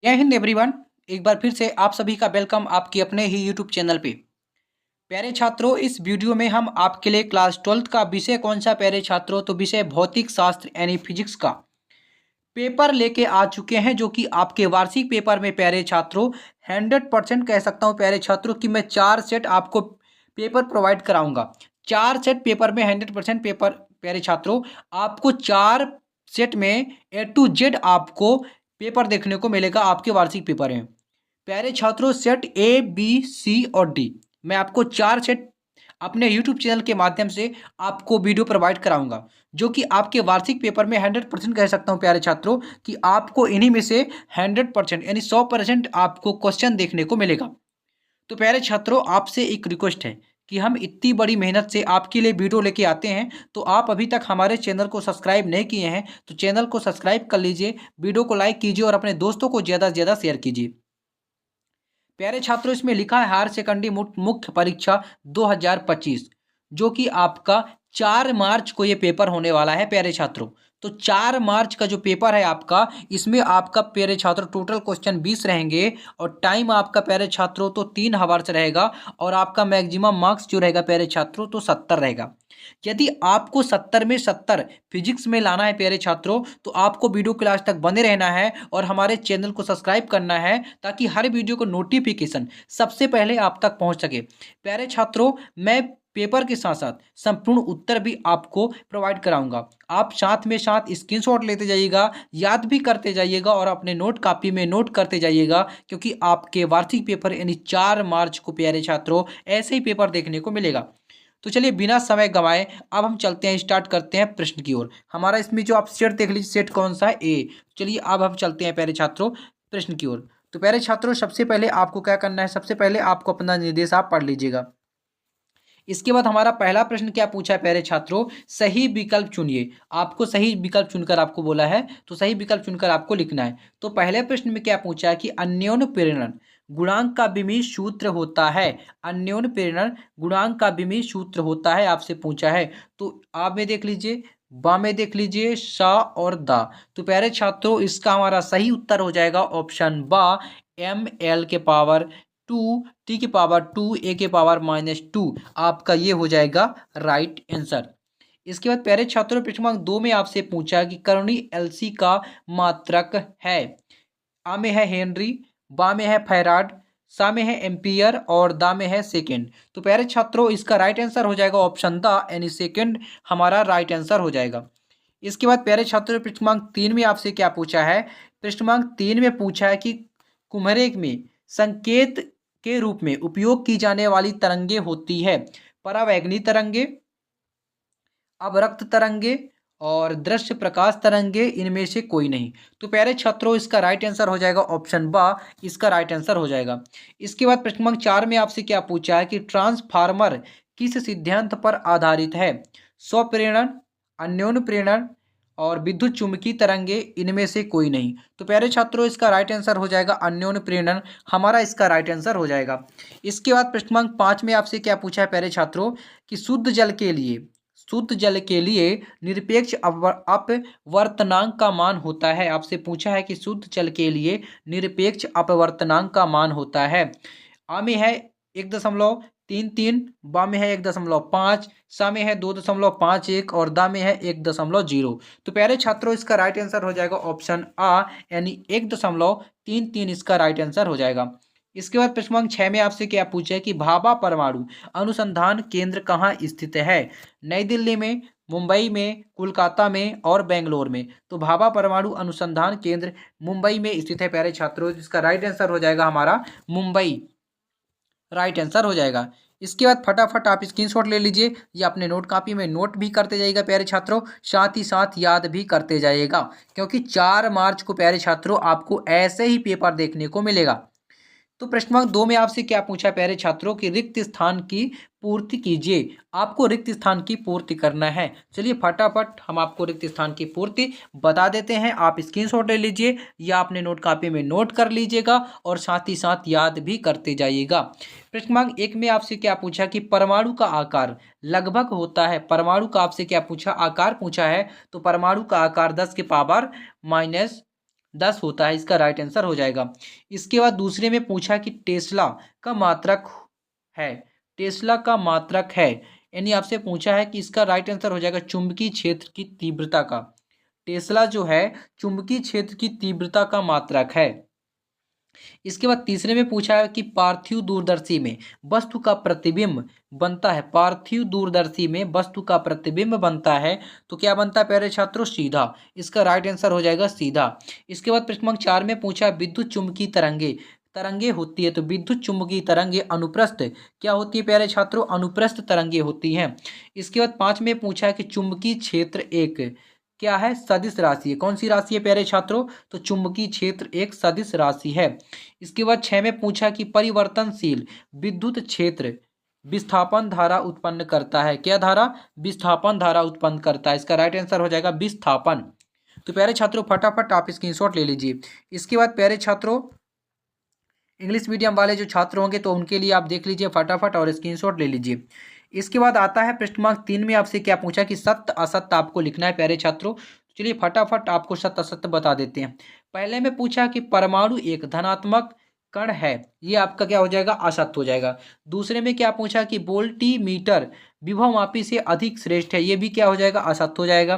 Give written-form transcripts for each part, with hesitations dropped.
जय हिंद एवरीवन। एक बार फिर से आप सभी का वेलकम आपके अपने ही यूट्यूब चैनल पे। प्यारे छात्रों, इस वीडियो में हम आपके लिए क्लास 12th का विषय कौन सा प्यारे छात्रों, तो विषय भौतिक शास्त्र यानी फिजिक्स का पेपर लेके आ चुके हैं, जो कि आपके वार्षिक पेपर में प्यारे छात्रों 100% कह सकता हूँ प्यारे छात्रों कि मैं 4 सेट आपको पेपर प्रोवाइड कराऊंगा। 4 सेट पेपर में 100% पेपर प्यारे छात्रों आपको 4 सेट में A to Z आपको पेपर देखने को मिलेगा। आपके वार्षिक पेपर में प्यारे छात्रों सेट A, B, C और D मैं आपको 4 सेट अपने YouTube चैनल के माध्यम से आपको वीडियो प्रोवाइड कराऊंगा, जो कि आपके वार्षिक पेपर में 100% कह सकता हूं प्यारे छात्रों कि आपको इन्हीं में से 100% यानी 100% आपको क्वेश्चन देखने को मिलेगा। तो प्यारे छात्रों, आपसे एक रिक्वेस्ट है कि हम इतनी बड़ी मेहनत से आपके लिए वीडियो लेके आते हैं, तो आप अभी तक हमारे चैनल को सब्सक्राइब नहीं किए हैं तो चैनल को सब्सक्राइब कर लीजिए, वीडियो को लाइक कीजिए और अपने दोस्तों को ज़्यादा से ज़्यादा शेयर कीजिए। प्यारे छात्रों, इसमें लिखा है हायर सेकेंडरी मुख्य परीक्षा 2025, जो कि आपका 4 मार्च को ये पेपर होने वाला है प्यारे छात्रों। तो 4 मार्च का जो पेपर है आपका, इसमें आपका प्यारे छात्रों टोटल क्वेश्चन 20 रहेंगे और टाइम आपका प्यारे छात्रों तो 3 आवर्स रहेगा और आपका मैक्सिमम मार्क्स जो रहेगा प्यारे छात्रों तो 70 रहेगा। यदि आपको 70 में 70 फिजिक्स में लाना है प्यारे छात्रों, तो आपको वीडियो के लास्ट तक बने रहना है और हमारे चैनल को सब्सक्राइब करना है, ताकि हर वीडियो को नोटिफिकेशन सबसे पहले आप तक पहुंच सके। प्यारे छात्रों, मैं पेपर के साथ साथ संपूर्ण उत्तर भी आपको प्रोवाइड कराऊंगा। आप साथ में साथ स्क्रीनशॉट लेते जाइएगा, याद भी करते जाइएगा और अपने नोट कॉपी में नोट करते जाइएगा, क्योंकि आपके वार्षिक पेपर यानी 4 मार्च को प्यारे छात्रों ऐसे ही पेपर देखने को मिलेगा। तो चलिए बिना समय गंवाए अब हम चलते हैं, स्टार्ट करते हैं प्रश्न की ओर। हमारा इसमें जो आप सेट देख लीजिए, सेट कौन सा है, ए। चलिए अब हम चलते हैं प्यारे छात्रों प्रश्न की ओर। तो प्यारे छात्रों, सबसे पहले आपको क्या करना है, सबसे पहले आपको अपना निर्देश आप पढ़ लीजिएगा। इसके बाद हमारा पहला प्रश्न क्या पूछा है प्यारे छात्रों, सही विकल्प चुनिए। आपको सही विकल्प चुनकर आपको बोला है, तो सही विकल्प चुनकर आपको लिखना है। तो पहले प्रश्न में क्या पूछा है कि अन्योन्य प्रेरण गुणांक का विमीय सूत्र होता है। अन्योन्य प्रेरण गुणांक का विमीय सूत्र होता है, आपसे पूछा है। तो आप में देख लीजिए, बा में देख लीजिए, सा और दा। तो प्यारे छात्रों, इसका हमारा सही उत्तर हो जाएगा ऑप्शन बा, ML के पावर 2 T के पावर 2 A के पावर -2। आपका ये हो जाएगा राइट आंसर। इसके बाद प्यारे छात्रों, प्रश्न क्रमांक 2 में आपसे पूछा कि कर्ण एलसी का मात्रक है। आ में है हेनरी, बा में है फैराड, सा में है एम्पियर और दा में है सेकेंड। तो प्यारे छात्रों, इसका राइट आंसर हो जाएगा ऑप्शन दा यानी सेकेंड हमारा राइट आंसर हो जाएगा। इसके बाद प्यारे छात्रों, प्रश्न क्रमांक 3 में आपसे क्या पूछा है, प्रश्न क्रमांक 3 में पूछा है कि कुम्हरे में संकेत के रूप में उपयोग की जाने वाली तरंगे होती है। परावैगनी तरंगे, अवरक्त तरंगे और दृश्य प्रकाश तरंगे, इनमें से कोई नहीं। तो प्यारे छात्रों, इसका राइट आंसर हो जाएगा ऑप्शन बा, इसका राइट आंसर हो जाएगा। इसके बाद प्रश्न क्रमांक 4 में आपसे क्या पूछा है कि ट्रांसफार्मर किस सिद्धांत पर आधारित है। स्वप्रेरण, अन्योन्य प्रेरण और विद्युत चुम्बकीय तरंगे, इनमें से कोई नहीं। तो प्यारे छात्रों, इसका राइट आंसर हो जाएगा अन्योन्य प्रेरण, हमारा इसका राइट आंसर हो जाएगा। इसके बाद प्रश्न क्रमांक 5 में आपसे क्या पूछा है प्यारे छात्रों कि शुद्ध जल के लिए निरपेक्ष अपवर्तनांक का मान होता है। आपसे पूछा है कि शुद्ध जल के लिए निरपेक्ष अपवर्तनांक का मान होता है। आ में है 1.33, बा में है 1.5, सा में है 2.51 और दा में है 1.0। तो प्यारे छात्रों, इसका राइट आंसर हो जाएगा ऑप्शन आ यानी 1.33 इसका राइट आंसर हो जाएगा। इसके बाद प्रश्न क्रमांक 6 में आपसे क्या पूछा है कि भाभा परमाणु अनुसंधान केंद्र कहाँ स्थित है। नई दिल्ली में, मुंबई में, कोलकाता में और बेंगलोर में। तो भाभा परमाणु अनुसंधान केंद्र मुंबई में स्थित है प्यारे छात्रों, जिसका राइट आंसर हो जाएगा हमारा मुंबई, राइट आंसर हो जाएगा। इसके बाद फटाफट आप स्क्रीनशॉट ले लीजिए या अपने नोट कॉपी में नोट भी करते जाइएगा प्यारे छात्रों, साथ ही साथ याद भी करते जाइएगा, क्योंकि 4 मार्च को प्यारे छात्रों आपको ऐसे ही पेपर देखने को मिलेगा। तो प्रश्न क्रमांक 2 में आपसे क्या पूछा प्यारे छात्रों कि रिक्त स्थान की पूर्ति कीजिए। आपको रिक्त स्थान की पूर्ति करना है। चलिए फटाफट हम आपको रिक्त स्थान की पूर्ति बता देते हैं। आप स्क्रीनशॉट ले लीजिए या अपने नोट कॉपी में नोट कर लीजिएगा और साथ ही साथ याद भी करते जाइएगा। प्रश्न क्रमांक 1 में आपसे क्या पूछा कि परमाणु का आकार लगभग होता है। परमाणु का आपसे क्या पूछा, आकार पूछा है। तो परमाणु का आकार 10 के पावर 10 होता है, इसका राइट आंसर हो जाएगा। इसके बाद दूसरे में पूछा कि टेस्ला का मात्रक है, टेस्ला का मात्रक है, यानी आपसे पूछा है कि इसका राइट आंसर हो जाएगा चुंबकीय क्षेत्र की तीव्रता का। टेस्ला जो है चुंबकीय क्षेत्र की तीव्रता का मात्रक है। इसके बाद तीसरे में पूछा है कि पार्थिव दूरदर्शी में वस्तु का प्रतिबिंब बनता है, पार्थिव दूरदर्शी में वस्तु का प्रतिबिंब बनता है, तो क्या बनता है प्यारे छात्रों? सीधा। इसका राइट आंसर हो जाएगा सीधा। इसके बाद प्रश्न नंबर 4 में पूछा विद्युत चुम्बकीय तरंगे, तरंगे होती है, तो विद्युत चुम्बकीय तरंगे अनुप्रस्थ क्या होती है प्यारे छात्रों? अनुप्रस्थ तरंगे होती हैं। इसके बाद 5 में पूछा है कि चुंबकीय क्षेत्र एक क्या है? सदिश राशि है। कौन सी राशि है प्यारे छात्रों? तो चुंबकीय क्षेत्र एक सदिश राशि है। इसके बाद 6 में पूछा कि परिवर्तनशील विद्युत क्षेत्र विस्थापन धारा उत्पन्न करता है, क्या धारा? विस्थापन धारा उत्पन्न करता है। इसका राइट आंसर हो जाएगा विस्थापन। तो प्यारे छात्रों फटाफट आप स्क्रीनशॉट ले लीजिए। इसके बाद प्यारे छात्रों इंग्लिश मीडियम वाले जो छात्र होंगे तो उनके लिए आप देख लीजिए फटाफट और स्क्रीनशॉट ले लीजिए। इसके बाद आता है प्रश्न क्रमांक 3 में आपसे क्या पूछा कि सत्य असत्य आपको लिखना है प्यारे छात्रों। चलिए फटाफट आपको सत्य असत्य बता देते हैं। पहले में पूछा कि परमाणु एक धनात्मक कण है, ये आपका क्या हो जाएगा? असत्य हो जाएगा। दूसरे में क्या पूछा कि वोल्टीमीटर विभवमापी से अधिक श्रेष्ठ है, ये भी क्या हो जाएगा? असत्य हो जाएगा।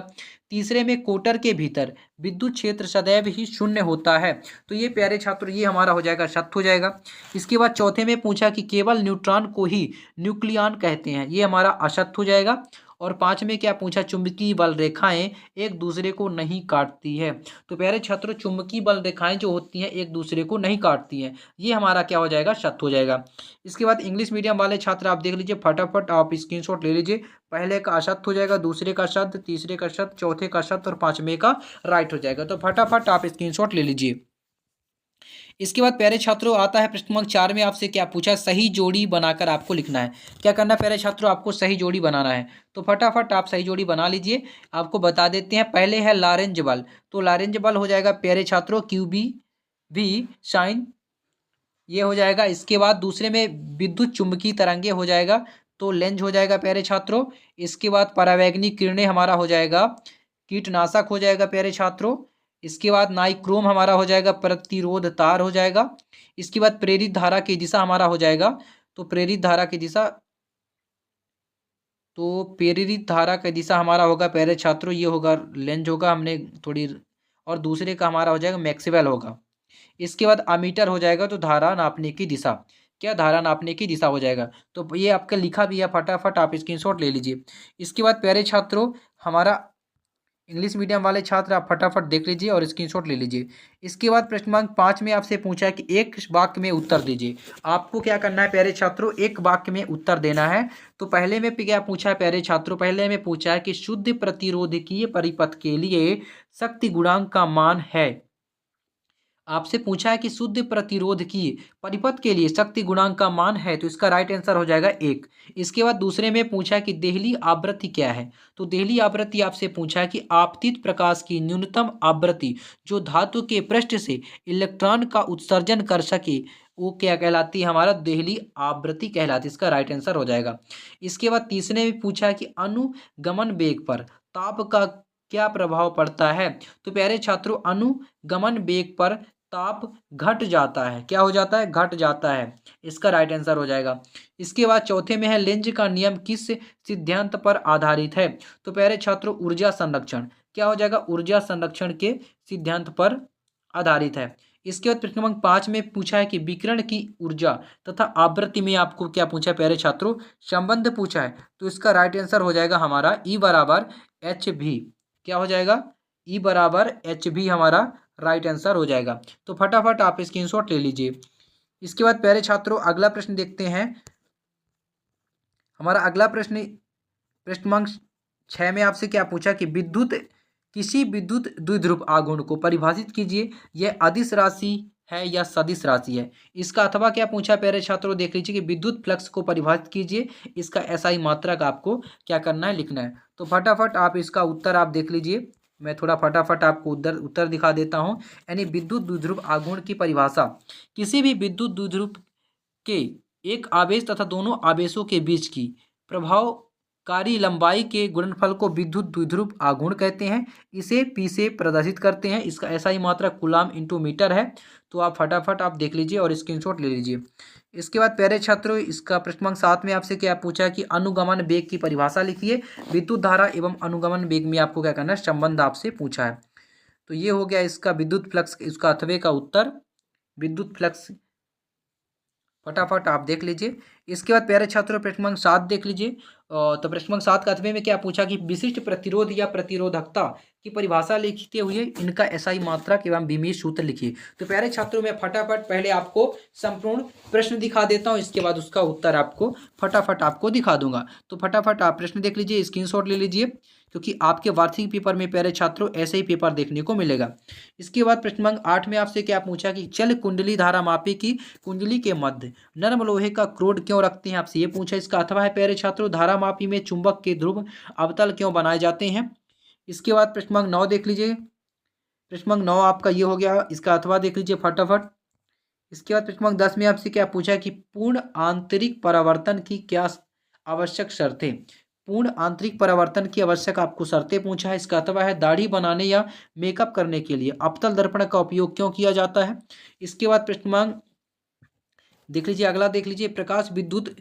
तीसरे में कोटर के भीतर विद्युत क्षेत्र सदैव ही शून्य होता है, तो ये प्यारे छात्र ये हमारा हो जाएगा सत्य हो जाएगा। इसके बाद चौथे में पूछा कि केवल न्यूट्रॉन को ही न्यूक्लियन कहते हैं, ये हमारा असत्य हो जाएगा। और 5 में क्या पूछा? चुंबकीय बल रेखाएं एक दूसरे को नहीं काटती है, तो प्यारे छात्रों चुंबकीय बल रेखाएं जो होती हैं एक दूसरे को नहीं काटती हैं, ये हमारा क्या हो जाएगा? सत्य हो जाएगा। इसके बाद इंग्लिश मीडियम वाले छात्र आप देख लीजिए फटाफट आप स्क्रीनशॉट ले लीजिए। पहले का असत्य हो जाएगा, दूसरे का सत्य, तीसरे का सत्य, चौथे का सत्य और 5वें का राइट हो जाएगा। तो फटाफट आप स्क्रीनशॉट ले लीजिए। इसके बाद प्यारे छात्रों आता है प्रश्न क्रमांक 4 में आपसे क्या पूछा? सही जोड़ी बनाकर आपको लिखना है। क्या करना है प्यारे छात्रों? आपको सही जोड़ी बनाना है, तो फटाफट आप सही जोड़ी बना लीजिए। आपको बता देते हैं, पहले है लॉरेंज बल, तो लॉरेंज बल हो जाएगा प्यारे छात्रों QB V साइन, ये हो जाएगा। इसके बाद दूसरे में विद्युत चुंबकीय तरंगे हो जाएगा, तो लेंज हो जाएगा प्यारे छात्रों। इसके बाद परावैंगनिक किरणें हमारा हो जाएगा कीटनाशक हो जाएगा प्यारे छात्रों। इसके बाद नाइक्रोम हमारा हो जाएगा प्रतिरोध तार हो जाएगा। इसके बाद प्रेरित धारा की दिशा हमारा हो जाएगा, तो प्रेरित धारा की दिशा, तो प्रेरित धारा की दिशा हमारा होगा प्यारे छात्रों ये होगा लेंज होगा, हमने थोड़ी, और दूसरे का हमारा हो जाएगा मैक्सवेल होगा। इसके बाद अमीटर हो जाएगा, तो धारा नापने की दिशा, क्या? धारा नापने की दिशा हो जाएगा। तो ये आपका लिखा भी है, फटाफट आप स्क्रीनशॉट ले लीजिए। इसके बाद प्यारे छात्रों हमारा इंग्लिश मीडियम वाले छात्र आप फटाफट देख लीजिए और स्क्रीनशॉट ले लीजिए। इसके बाद प्रश्न क्रमांक 5 में आपसे पूछा है कि एक वाक्य में उत्तर दीजिए। आपको क्या करना है प्यारे छात्रों? एक वाक्य में उत्तर देना है। तो पहले में क्या पूछा है प्यारे छात्रों? पहले में पूछा है कि शुद्ध प्रतिरोधकीय परिपथ के लिए शक्ति गुणांक का मान है। आपसे पूछा है कि शुद्ध प्रतिरोध की परिपथ के लिए शक्ति गुणांक का मान है, तो इसका राइट आंसर हो जाएगा 1। इसके बाद दूसरे में पूछा है कि देहली आवृत्ति क्या है, तो देहली आवृत्ति आपसे पूछा है कि आपतित प्रकाश की न्यूनतम आवृत्ति जो धातु के पृष्ठ से इलेक्ट्रॉन का उत्सर्जन कर सके वो क्या कहलाती है? हमारा देहली आवृत्ति कहलाती है, इसका राइट आंसर हो जाएगा। इसके बाद तीसरे में पूछा है कि अनुगमन वेग पर ताप का क्या प्रभाव पड़ता है, तो प्यारे छात्रों अनुगमन वेग पर ताप घट जाता है, क्या हो जाता है? घट जाता है, इसका राइट आंसर हो जाएगा। इसके बाद चौथे में है लेंज का नियम किस सिद्धांत पर आधारित है, तो प्यारे छात्रों ऊर्जा संरक्षण, क्या हो जाएगा? ऊर्जा संरक्षण के सिद्धांत पर आधारित है। इसके बाद प्रश्न क्रमांक 5 में पूछा है कि विकिरण की ऊर्जा तथा आवृत्ति में आपको क्या पूछा है प्यारे छात्रों? संबंध पूछा है, तो इसका राइट आंसर हो जाएगा हमारा E बराबर HV, क्या हो जाएगा? E बराबर HV हमारा राइट आंसर हो जाएगा। तो फटाफट आप स्क्रीनशॉट ले लीजिए। इसके बाद प्यारे छात्रों अगला प्रश्न देखते हैं। हमारा अगला प्रश्न प्रश्न क्रमांक 6 में आपसे क्या पूछा कि किसी विद्युत द्विध्रुव आघूर्ण को परिभाषित कीजिए, यह अदिश राशि है या सदिश राशि है। इसका अथवा क्या पूछा प्यारे छात्रों? देख लीजिए कि विद्युत फ्लक्स को परिभाषित कीजिए, इसका SI मात्रक आपको क्या करना है? लिखना है। तो फटाफट आप इसका उत्तर आप देख लीजिए, मैं थोड़ा फटाफट आपको उत्तर दिखा देता हूं। यानी विद्युत द्विध्रुव आघूर्ण की परिभाषा, किसी भी विद्युत द्विध्रुव के एक आवेश तथा दोनों आवेशों के बीच की प्रभाव कारी लंबाई के गुणनफल को विद्युत द्विध्रुव आघूर्ण कहते हैं। इसे पी से प्रदर्शित करते हैं। इसका ऐसा ही मात्रक कूलाम इंटू मीटर है। तो आप फटाफट आप देख लीजिए और स्क्रीनशॉट ले लीजिए। इसके बाद प्यारे छात्रों, इसका प्रश्न क्रमांक 7 में आपसे क्या पूछा है कि अनुगमन वेग की परिभाषा लिखिए। विद्युत धारा एवं अनुगमन वेग में आपको क्या करना है, संबंध आपसे पूछा है। तो ये हो गया इसका विद्युत फ्लक्स, इसका अथवे का उत्तर विद्युत फ्लक्स। फटाफट आप देख लीजिए। इसके बाद प्यारे छात्रों प्रश्न क्रमांक 7 देख लीजिए। तो प्रश्न क्रमांक 7 का अथवे में क्या पूछा कि विशिष्ट प्रतिरोध या प्रतिरोधकता की परिभाषा लिखते हुए इनका एसआई मात्रक एवं विमीय सूत्र लिखिए। तो प्यारे छात्रों, मैं फटाफट पहले आपको संपूर्ण प्रश्न दिखा देता हूं, इसके बाद उसका उत्तर आपको फटाफट आपको दिखा दूंगा। तो फटाफट आप प्रश्न देख लीजिए, स्क्रीनशॉट ले लीजिए, क्योंकि आपके वार्षिक पेपर में प्यारे छात्रों ऐसे ही पेपर देखने को मिलेगा। इसके बाद प्रश्न क्रमांक 8 में आपसे क्या पूछा कि चल कुंडली धारा मापी की कुंडली के मध्य नरम लोहे का क्रोड क्यों रखते हैं, आपसे ये पूछा। इसका अथवा है प्यारे छात्रों, धारा मापी में चुंबक के ध्रुव अवतल क्यों बनाए जाते हैं। इसके बाद प्रश्न क्रमांक 9 देख लीजिए। प्रश्न क्रमांक 9 आपका ये हो गया, इसका अथवा देख लीजिए फटाफट। इसके बाद प्रश्न क्रमांक 10 में आपसे क्या पूछा कि पूर्ण आंतरिक परावर्तन की क्या आवश्यक शर्तें। पूर्ण आंतरिक परावर्तन की आवश्यक आपको शर्तें पूछा है। इसका अथवा है दाढ़ी बनाने या मेकअप करने के लिए अवतल दर्पण का उपयोग क्यों किया जाता है। इसके बाद प्रश्न क्रमांक देख लीजिए, अगला देख लीजिए, प्रकाश विद्युत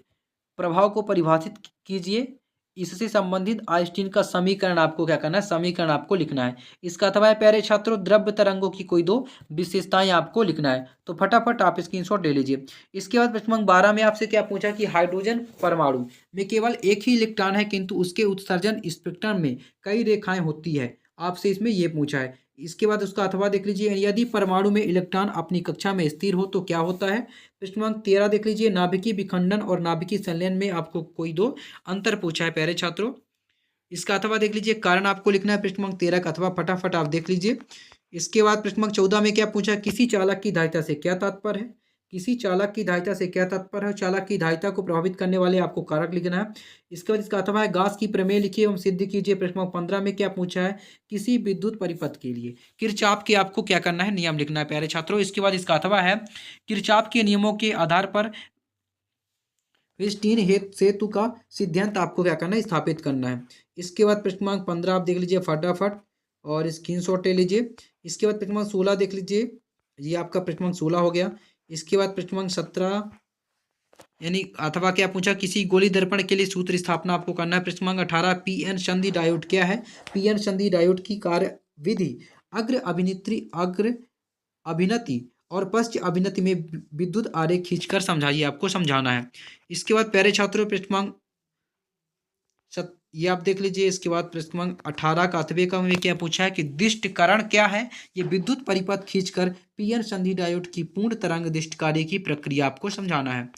प्रभाव को परिभाषित कीजिए। इससे संबंधित आइंस्टीन का समीकरण आपको क्या करना है, समीकरण आपको लिखना है। इसका अथवा है प्यारे छात्रों, द्रव्य तरंगों की कोई दो विशेषताएं आपको लिखना है। तो फटाफट आप स्क्रीनशॉट ले लीजिए। इसके बाद प्रश्न क्रमांक 12 में आपसे क्या पूछा कि हाइड्रोजन परमाणु में केवल एक ही इलेक्ट्रॉन है, किंतु उसके उत्सर्जन स्पेक्ट्रम में कई रेखाएं होती है। आपसे इसमें यह पूछा है। इसके बाद उसका अथवा देख लीजिए, यदि परमाणु में इलेक्ट्रॉन अपनी कक्षा में स्थिर हो तो क्या होता है। प्रश्न क्रमांक 13 देख लीजिए, नाभिकीय विखंडन और नाभिकीय संलयन में आपको कोई दो अंतर पूछा है प्यारे छात्रों। इसका अथवा देख लीजिए, कारण आपको लिखना है प्रश्न क्रमांक 13 का अथवा फटाफट आप देख लीजिए। इसके बाद प्रश्न क्रमांक 14 में क्या पूछा, किसी चालक की धारिता से क्या तात्पर्य है। किसी चालक की धारिता से क्या तात्पर्य है, चालक की धारिता को प्रभावित करने वाले आपको कारक लिखना है। इसके बाद इसका अथवा है गास की प्रमेय लिखिए एवं सिद्ध कीजिए। प्रश्न क्रमांक 15 में क्या पूछा है, किसी विद्युत परिपथ के लिए किरचॉफ के आपको क्या करना है, नियम लिखना है प्यारे छात्रों। इसके बाद इसका अथवा है किरचॉफ के नियमों के आधार पर वेस्टीन सेतु का सिद्धांत आपको क्या करना है, स्थापित करना है। इसके बाद प्रश्न क्रमांक 15 आप देख लीजिए फटाफट और स्क्रीनशॉट ले लीजिए। इसके बाद प्रश्न क्रमांक 16 देख लीजिए, ये आपका प्रश्न क्रमांक 16 हो गया। इसके बाद प्रश्न क्रमांक 17 यानी अथवा क्या पूछा, किसी गोली दर्पण के लिए सूत्र स्थापना आपको करना है। प्रश्न क्रमांक 18 पीएन संधि डायोड क्या है। पीएन संधि डायोड की कार्य विधि अग्र अभिनति और पश्च अभिनति में विद्युत आरेख खींचकर समझाइए, आपको समझाना है। इसके बाद प्यारे छात्रों प्रश्न क्रमांक ये आप देख लीजिए। इसके बाद प्रश्न क्रमांक 18 का अथवे का में क्या पूछा है कि दिष्टकरण क्या है। ये विद्युत परिपथ खींचकर पीएन संधि डायोड की पूर्ण तरंग दिष्ट कार्य की प्रक्रिया आपको समझाना है।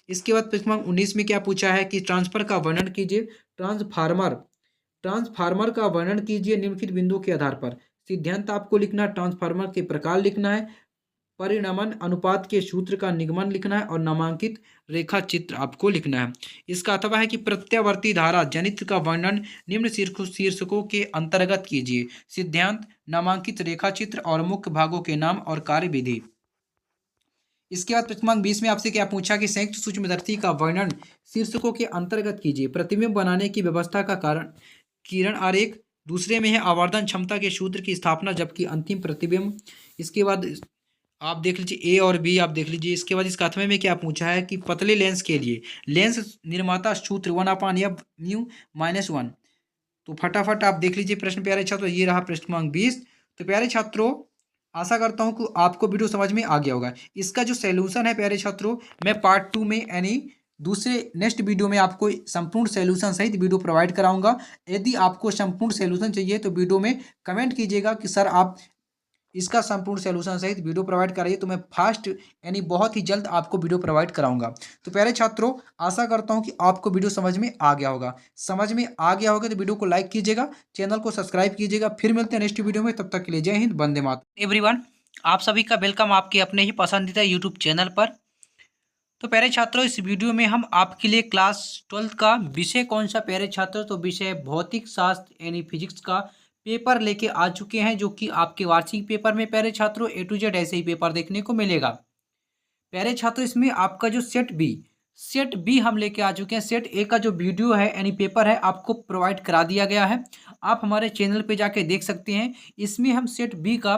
इसके बाद प्रश्न क्रमांक 19 में क्या पूछा है कि ट्रांसफर का वर्णन कीजिए। ट्रांसफार्मर का वर्णन कीजिए निम्नलिखित बिंदुओं के आधार पर। सिद्धांत आपको लिखना है, ट्रांसफार्मर के प्रकार लिखना है, परिणमन अनुपात के सूत्र का निगमन लिखना है और नामांकित रेखा चित्र आपको लिखना है। इसका अथवा है कि प्रत्यावर्ती धारा जनित्र का वर्णन निम्न शीर्षकों के अंतर्गत कीजिए। सिद्धांत, नामांकित रेखा चित्र और मुख्य भागों के नाम और कार्यविधि। इसके बाद प्रश्न क्रमांक 20 में आपसे क्या पूछा कि संयुक्त सूक्ष्मदर्शी का वर्णन शीर्षकों के अंतर्गत कीजिए। प्रतिबिंब बनाने की व्यवस्था का कारण किरण आरेख। दूसरे में है आवर्धन क्षमता के सूत्र की स्थापना, जबकि अंतिम प्रतिबिंब। इसके बाद आप देख लीजिए ए और बी आप देख लीजिए। इसके बाद इसका अथवा में क्या पूछा है कि पतले लेंस के लिए लेंस निर्माता सूत्र 1/f(μ-1). तो फटाफट आप देख लीजिए प्रश्न प्यारे छात्रों, ये रहा प्रश्न क्रमांक 20। तो प्यारे छात्रों, आशा करता हूं कि आपको वीडियो समझ में आ गया होगा। इसका जो सॉल्यूशन है प्यारे छात्रों, मैं पार्ट 2 में यानी दूसरे नेक्स्ट वीडियो में आपको संपूर्ण सॉल्यूशन सहित वीडियो प्रोवाइड कराऊंगा। यदि आपको संपूर्ण सॉल्यूशन चाहिए तो वीडियो में कमेंट कीजिएगा कि सर आप इसका संपूर्ण सॉल्यूशन सहित वीडियो प्रोवाइड कराइए, तो मैं फास्ट यानी बहुत ही जल्द आपको वीडियो प्रोवाइड कराऊंगा। तो प्यारे छात्रों, आशा करता हूं कि आपको वीडियो समझ में आ गया होगा। समझ में आ गया होगा तो वीडियो को लाइक कीजिएगा, चैनल को सब्सक्राइब कीजिएगा। फिर मिलते हैं नेक्स्ट वीडियो में, तब तक के लिए जय हिंद, वंदे मातरम। एवरीवन, आप सभी का वेलकम आपके अपने ही पसंदीदा यूट्यूब चैनल पर। तो प्यारे छात्रों, इस वीडियो में हम आपके लिए क्लास 12 का विषय कौन सा प्यारे छात्रों, तो विषय भौतिक शास्त्र यानी फिजिक्स का पेपर लेके आ चुके हैं, जो कि आपके वार्षिक पेपर में प्यारे छात्रों A to Z ऐसे ही पेपर देखने को मिलेगा। प्यारे छात्रों, इसमें आपका जो सेट बी सेट बी हम लेके आ चुके हैं। सेट ए का जो वीडियो है यानी पेपर है आपको प्रोवाइड करा दिया गया है, आप हमारे चैनल पे जाके देख सकते हैं। इसमें हम सेट बी का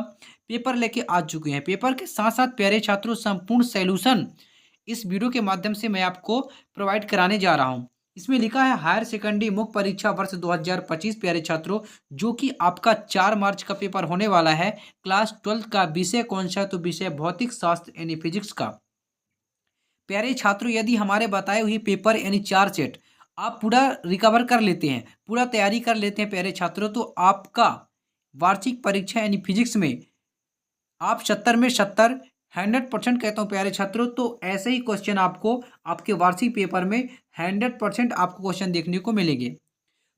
पेपर लेके आ चुके हैं। पेपर के साथ साथ प्यारे छात्रों संपूर्ण सॉल्यूशन इस वीडियो के माध्यम से मैं आपको प्रोवाइड कराने जा रहा हूँ। इसमें लिखा है हायर सेकेंडरी मुख्य परीक्षा वर्ष 2025 प्यारे छात्रों, जो कि आपका 4 मार्च का पेपर होने वाला है। क्लास 12 का विषय कौन सा है? तो विषय भौतिक शास्त्र यानी फिजिक्स का। प्यारे छात्रों, यदि हमारे बताए हुए पेपर यानी 4 सेट आप पूरा रिकवर कर लेते हैं, पूरा तैयारी कर लेते हैं प्यारे छात्रों, तो आपका वार्षिक परीक्षा यानी फिजिक्स में आप 70 में 70 100% कहता हूँ प्यारे छात्रों। तो ऐसे ही क्वेश्चन आपको आपके वार्षिक पेपर में 100% आपको क्वेश्चन देखने को मिलेंगे।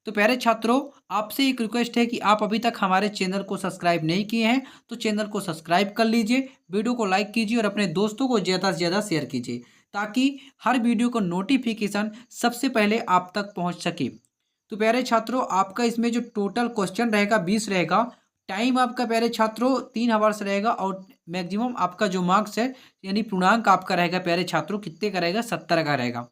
तो प्यारे छात्रों, आपसे एक रिक्वेस्ट है कि आप अभी तक हमारे चैनल को सब्सक्राइब नहीं किए हैं तो चैनल को सब्सक्राइब कर लीजिए, वीडियो को लाइक कीजिए और अपने दोस्तों को ज़्यादा से ज़्यादा शेयर कीजिए, ताकि हर वीडियो को नोटिफिकेशन सबसे पहले आप तक पहुंच सके। तो प्यारे छात्रों, आपका इसमें जो टोटल क्वेश्चन रहेगा 20 रहेगा। टाइम आपका प्यारे छात्रों 3 आवर्स रहेगा और मैक्सिमम आपका जो मार्क्स है यानी पूर्णांक आपका रहेगा प्यारे छात्रों कितने का रहेगा? 70 का रहेगा।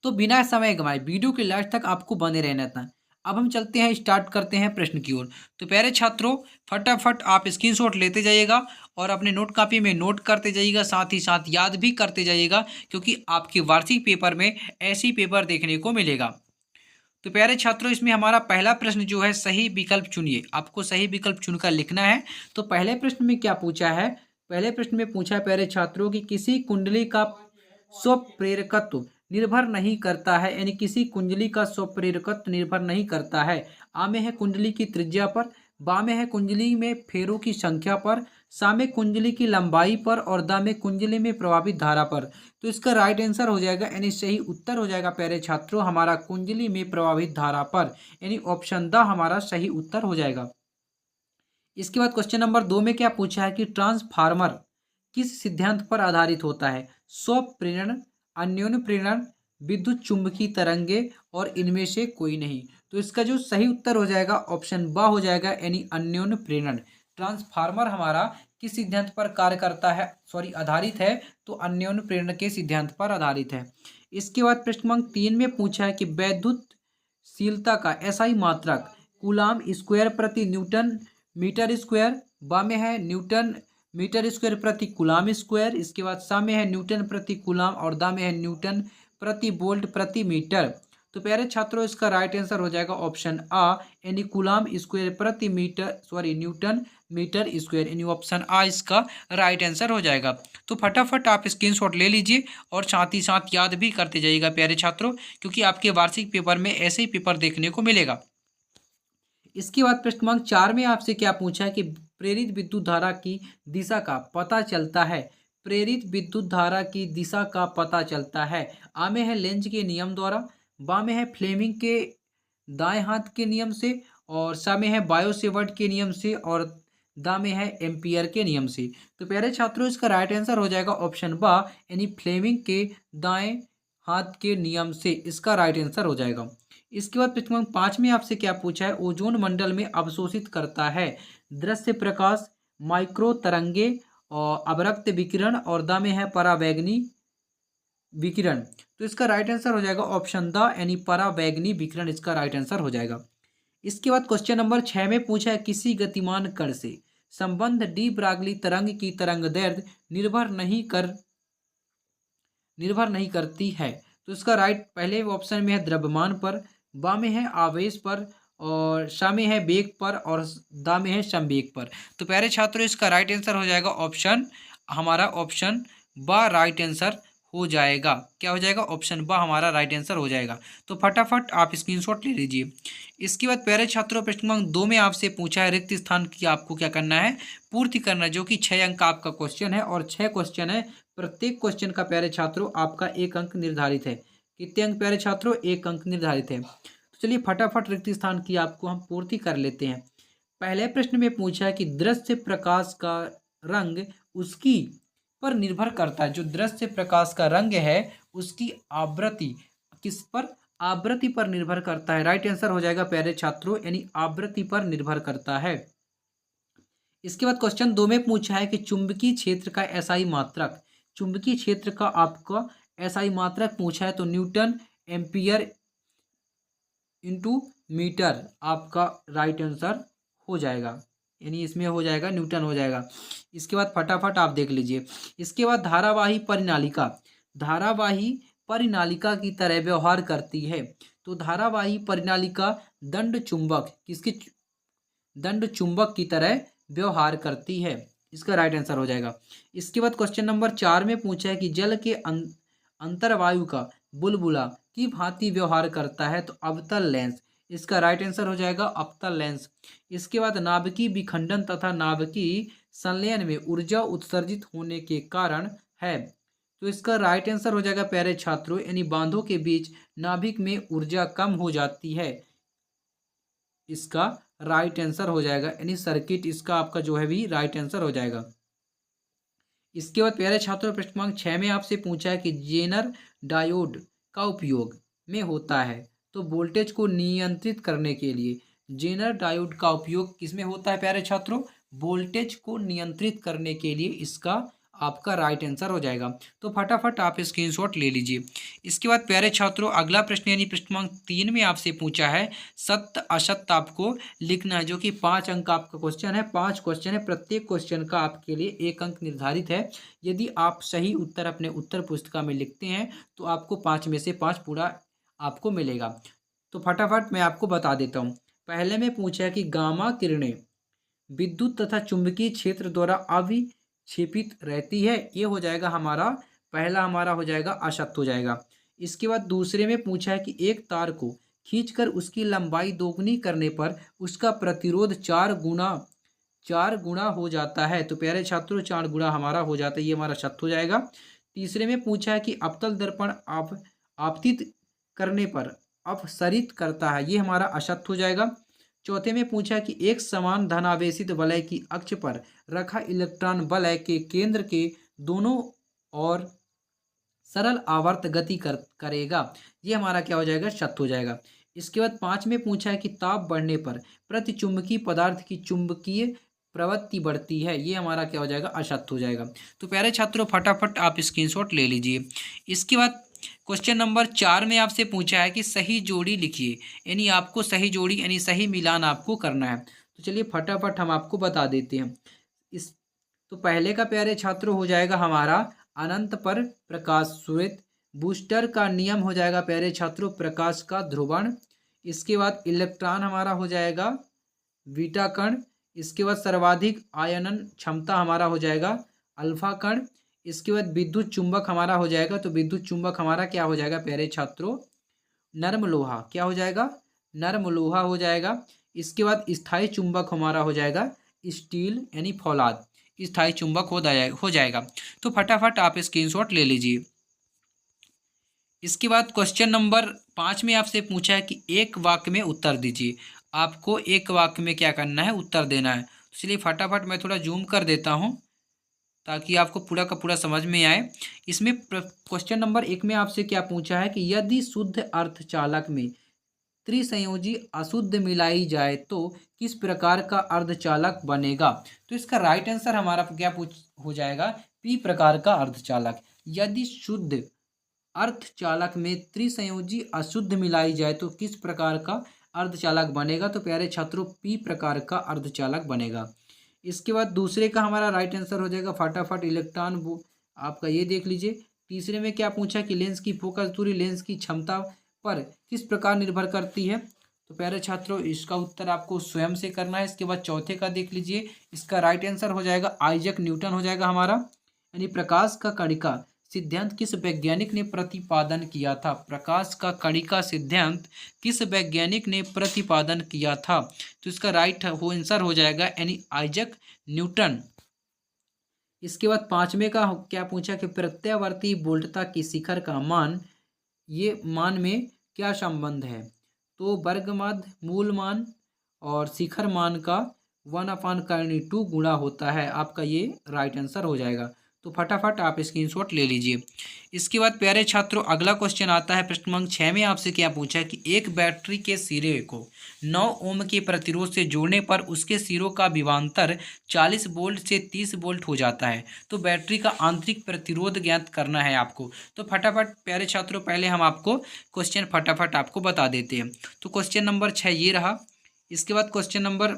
तो बिना समय गंवाए वीडियो के लास्ट तक आपको बने रहना था। अब हम चलते हैं, स्टार्ट करते हैं प्रश्न की ओर। तो प्यारे छात्रों, फटाफट आप स्क्रीनशॉट लेते जाइएगा और अपने नोट कॉपी में नोट करते जाइएगा, साथ ही साथ याद भी करते जाइएगा, क्योंकि आपके वार्षिक पेपर में ऐसी पेपर देखने को मिलेगा। तो प्यारे छात्रों, इसमें हमारा पहला प्रश्न जो है सही विकल्प चुनिए। आपको सही विकल्प चुनकर लिखना है। तो पहले प्रश्न में क्या पूछा है? पहले प्रश्न में पूछा है प्यारे छात्रों कि किसी कुंडली का स्वप्रेरकत्व निर्भर नहीं करता है, यानी किसी कुंडली का स्वप्रेरकत्व निर्भर नहीं करता है। आ में है कुंडली की त्रिज्या पर, बा में है कुंडली में फेरों की संख्या पर, सा में कुंडली की लंबाई पर और दा में कुंडली में प्रभावित धारा पर। तो इसका राइट आंसर हो जाएगा यानी सही उत्तर हो जाएगा प्यारे छात्रों हमारा कुंडली में प्रभावित धारा पर, यानी ऑप्शन द हमारा सही उत्तर हो जाएगा। इसके बाद क्वेश्चन नंबर 2 में क्या पूछा है कि ट्रांसफार्मर किस सिद्धांत पर आधारित होता है? स्वप्रेरण, अन्योन्य प्रेरण, विद्युत चुंबकीय तरंगे और इनमें से कोई नहीं। तो इसका जो सही उत्तर हो जाएगा ऑप्शन ब हो जाएगा, यानी अन्योन्य प्रेरण। ट्रांसफार्मर हमारा किस सिद्धांत पर कार्य करता है, सॉरी आधारित है? तो अन्योन्य प्रेरण के सिद्धांत पर आधारित है। इसके बाद प्रश्न क्रमांक 3 में पूछा है कि वैद्युतशीलता का एसआई मात्रक कूलाम स्क्वायर प्रति न्यूटन मीटर स्क्वायर, बा में है न्यूटन मीटर स्क्वायर प्रति कूलाम स्क्वायर, इसके बाद सा में है न्यूटन प्रति कूलाम और दा में है न्यूटन प्रति वोल्ट प्रति मीटर। तो प्यारे छात्रों, इसका राइट आंसर हो जाएगा ऑप्शन आ, यानी कूलाम स्क्वायर प्रति metre, sorry newton metre square, यानी ऑप्शन आ इसका राइट आंसर हो जाएगा। तो फटाफट आप स्क्रीनशॉट ले लीजिए और साथ ही साथ याद भी करते जाइएगा प्यारे छात्रों, क्योंकि आपके वार्षिक पेपर में ऐसे ही पेपर देखने को मिलेगा। इसके बाद प्रश्न क्रमांक 4 में आपसे क्या पूछा है कि प्रेरित विद्युत धारा की दिशा का पता चलता है? प्रेरित विद्युत धारा की दिशा का पता चलता है। आ में है लेंज के नियम द्वारा, बा में है फ्लेमिंग के दाएं हाथ के नियम से और सा में है बायोसेवर्ट के नियम से और दा में है एम्पियर के नियम से। तो प्यारे छात्रों, इसका राइट आंसर हो जाएगा ऑप्शन बा, यानी फ्लेमिंग के दाएं हाथ के नियम से, इसका राइट आंसर हो जाएगा। इसके बाद प्रश्न क्रमांक 5 में आपसे क्या पूछा है? ओजोन मंडल में अवशोषित करता है दृश्य प्रकाश, माइक्रो तरंगे और अवरक्त विकिरण और द में है परावैंगनी विकिरण। तो इसका राइट आंसर हो जाएगा ऑप्शन द, यानी परावैंगनी विकिरण इसका राइट आंसर हो जाएगा। इसके बाद क्वेश्चन नंबर 6 में पूछा है किसी गतिमान कण से संबंध डी ब्रागली तरंग की तरंग दैर्ध्य निर्भर नहीं करती है। तो इसका राइट पहले ऑप्शन में है द्रव्यमान पर, बा में है आवेश पर और सा में है वेग पर और दा में है संवेग पर। तो प्यारे छात्रों, इसका राइट आंसर हो जाएगा ऑप्शन हमारा ऑप्शन बा राइट आंसर हो जाएगा। क्या हो जाएगा? ऑप्शन बा हमारा राइट आंसर हो जाएगा। तो फटाफट आप स्क्रीनशॉट ले लीजिए। इसके बाद प्यारे छात्रों, प्रश्न क्रमांक 2 में आपसे पूछा है रिक्त स्थान की आपको क्या करना है? पूर्ति करना, जो कि 6 अंक का आपका क्वेश्चन है और 6 क्वेश्चन है। प्रत्येक क्वेश्चन का प्यारे छात्रों आपका 1 अंक निर्धारित है। कितने अंक प्यारे छात्रों? 1 अंक निर्धारित है। तो चलिए फटाफट रिक्त स्थान की आपको हम पूर्ति कर लेते हैं। पहले प्रश्न में पूछा है कि दृश्य प्रकाश का रंग उसकी पर निर्भर करता है। जो दृश्य प्रकाश का रंग है उसकी आवृत्ति किस पर? आवृत्ति पर निर्भर करता है। राइट आंसर हो जाएगा प्यारे छात्रों, यानी आवृत्ति पर निर्भर करता है। इसके बाद क्वेश्चन 2 में पूछा है कि चुंबकीय क्षेत्र का एसआई मात्रक, चुंबकीय क्षेत्र का आपका एसआई मात्रक पूछा है तो न्यूटन एम्पियर इंटू मीटर आपका राइट आंसर हो जाएगा, यानी इसमें हो जाएगा न्यूटन हो जाएगा। इसके बाद फटाफट आप देख लीजिए। इसके बाद धारावाही परिनालिका, धारावाही परिनालिका की तरह व्यवहार करती है। तो धारावाही परिनालिका दंड चुंबक दंड चुंबक की तरह व्यवहार करती है, इसका राइट आंसर हो जाएगा। इसके बाद क्वेश्चन नंबर 4 में पूछा है कि जल के अंतर्वायु का बुलबुला की भांति व्यवहार करता है तो अवतल लेंस, इसका राइट आंसर हो जाएगा अवतल लेंस। इसके बाद नाभिकीय विखंडन तथा नाभिकीय संलयन में ऊर्जा उत्सर्जित होने के कारण है, तो इसका राइट आंसर हो जाएगा प्यारे छात्रों, यानी बांधों के बीच नाभिक में ऊर्जा कम हो जाती है, इसका राइट आंसर हो जाएगा, यानी सर्किट इसका आपका जो है भी राइट आंसर हो जाएगा। इसके बाद प्यारे छात्रों प्रश्न क्रमांक 6 में आपसे पूछा है कि जेनर डायोड का उपयोग में होता है तो वोल्टेज को नियंत्रित करने के लिए जेनर डायोड का उपयोग किसमें होता है प्यारे छात्रों, वोल्टेज को नियंत्रित करने के लिए, इसका आपका राइट आंसर हो जाएगा। तो फटाफट आप स्क्रीनशॉट ले लीजिए। इसके बाद प्यारे छात्रों अगला प्रश्न यानी प्रश्न क्रमांक 3 में आपसे पूछा है सत्य असत्य आपको लिखना है, जो कि 5 अंक का आपका क्वेश्चन है। 5 क्वेश्चन है, प्रत्येक क्वेश्चन का आपके लिए 1 अंक निर्धारित है। यदि आप सही उत्तर अपने उत्तर पुस्तिका में लिखते हैं तो आपको 5 में से 5 पूरा आपको मिलेगा। तो फटाफट मैं आपको बता देता हूँ। पहले में पूछा है कि गामा किरणें विद्युत तथा चुंबकीय क्षेत्र द्वारा अविक्षेपित रहती है, ये हो जाएगा हमारा पहला, हमारा हो जाएगा असत्य हो जाएगा। इसके बाद दूसरे में पूछा है कि एक तार को खींचकर उसकी लंबाई दोगुनी करने पर उसका प्रतिरोध 4 गुना हो जाता है, तो प्यारे छात्रों 4 गुना हमारा हो जाता है, ये हमारा सत्य हो जाएगा। तीसरे में पूछा है कि अवतल दर्पण आपतित करने पर अपसरित करता है, ये हमारा असत्य हो जाएगा। चौथे में पूछा कि एक समान धनावेशित वलय की अक्ष पर रखा इलेक्ट्रॉन वलय के केंद्र के दोनों ओर सरल आवर्त गति करेगा, ये हमारा क्या हो जाएगा, सत्य हो जाएगा। इसके बाद 5 में पूछा है कि ताप बढ़ने पर प्रतिचुंबकीय पदार्थ की चुंबकीय प्रवृत्ति बढ़ती है, ये हमारा क्या हो जाएगा, असत्य हो जाएगा। तो प्यारे छात्रों फटाफट आप स्क्रीनशॉट ले लीजिए। इसके बाद क्वेश्चन नंबर 4 में आपसे पूछा है कि सही जोड़ी लिखिए, यानी आपको सही जोड़ी यानी सही मिलान आपको करना है। तो चलिए फटाफट हम आपको बता देते हैं। इस तो पहले का प्यारे छात्रों हो जाएगा हमारा अनंत पर प्रकाश स्रोत, बूस्टर का नियम हो जाएगा प्यारे छात्रों प्रकाश का ध्रुवण। इसके बाद इलेक्ट्रॉन हमारा हो जाएगा बीटा कण। इसके बाद सर्वाधिक आयनन क्षमता हमारा हो जाएगा अल्फा कण। इसके बाद विद्युत चुंबक हमारा हो जाएगा, तो विद्युत चुंबक हमारा क्या हो जाएगा प्यारे छात्रों, नर्म लोहा, क्या हो जाएगा, नर्म लोहा हो जाएगा। इसके बाद स्थायी चुंबक हमारा हो जाएगा स्टील यानी फौलाद, स्थायी चुंबक हो जाएगा। तो फटाफट आप स्क्रीनशॉट ले लीजिए। इसके बाद क्वेश्चन नंबर 5 में आपसे पूछा है कि एक वाक्य में उत्तर दीजिए, आपको एक वाक्य में क्या करना है, उत्तर देना है। तो चलिए फटाफट मैं थोड़ा जूम कर देता हूँ ताकि आपको पूरा का पूरा समझ में आए। इसमें क्वेश्चन नंबर 1 में आपसे क्या पूछा है कि यदि शुद्ध अर्धचालक में त्रिसंयोजी अशुद्ध मिलाई जाए तो किस प्रकार का अर्धचालक बनेगा, तो इसका राइट आंसर हमारा क्या हो जाएगा, पी प्रकार का अर्धचालक। यदि शुद्ध अर्धचालक में त्रिसंयोजी अशुद्ध मिलाई जाए तो किस प्रकार का अर्धचालक बनेगा, तो प्यारे छात्रों पी प्रकार का अर्धचालक बनेगा। इसके बाद दूसरे का हमारा राइट आंसर हो जाएगा फटाफट इलेक्ट्रॉन वो आपका ये देख लीजिए। तीसरे में क्या पूछा कि लेंस की फोकस दूरी लेंस की क्षमता पर किस प्रकार निर्भर करती है, तो प्यारे छात्रों इसका उत्तर आपको स्वयं से करना है। इसके बाद चौथे का देख लीजिए, इसका राइट आंसर हो जाएगा आइजैक न्यूटन हो जाएगा हमारा। यानी प्रकाश का कणिका सिद्धांत किस वैज्ञानिक ने प्रतिपादन किया था, प्रकाश का कणिका सिद्धांत किस वैज्ञानिक ने प्रतिपादन किया था, तो इसका राइट आंसर हो जाएगा यानी आइजैक न्यूटन। इसके बाद 5वें का क्या पूछा कि प्रत्यावर्ती वोल्टता की शिखर का मान, ये मान में क्या संबंध है, तो वर्गमद मूल मान और शिखर मान का 1/2 गुणा होता है, आपका ये राइट आंसर हो जाएगा। तो फटाफट आप स्क्रीनशॉट ले लीजिए। इसके बाद प्यारे छात्रों अगला क्वेश्चन आता है प्रश्न नंबर 6 में आपसे क्या पूछा है कि एक बैटरी के सिरे को 9 ओम के प्रतिरोध से जोड़ने पर उसके सिरों का विभवांतर 40 वोल्ट से 30 वोल्ट हो जाता है। तो बैटरी का आंतरिक प्रतिरोध ज्ञात करना है आपको। तो फटाफट प्यारे छात्रों पहले हम आपको क्वेश्चन फटाफट आपको बता देते हैं। तो क्वेश्चन नंबर 6 ये रहा। इसके बाद क्वेश्चन नंबर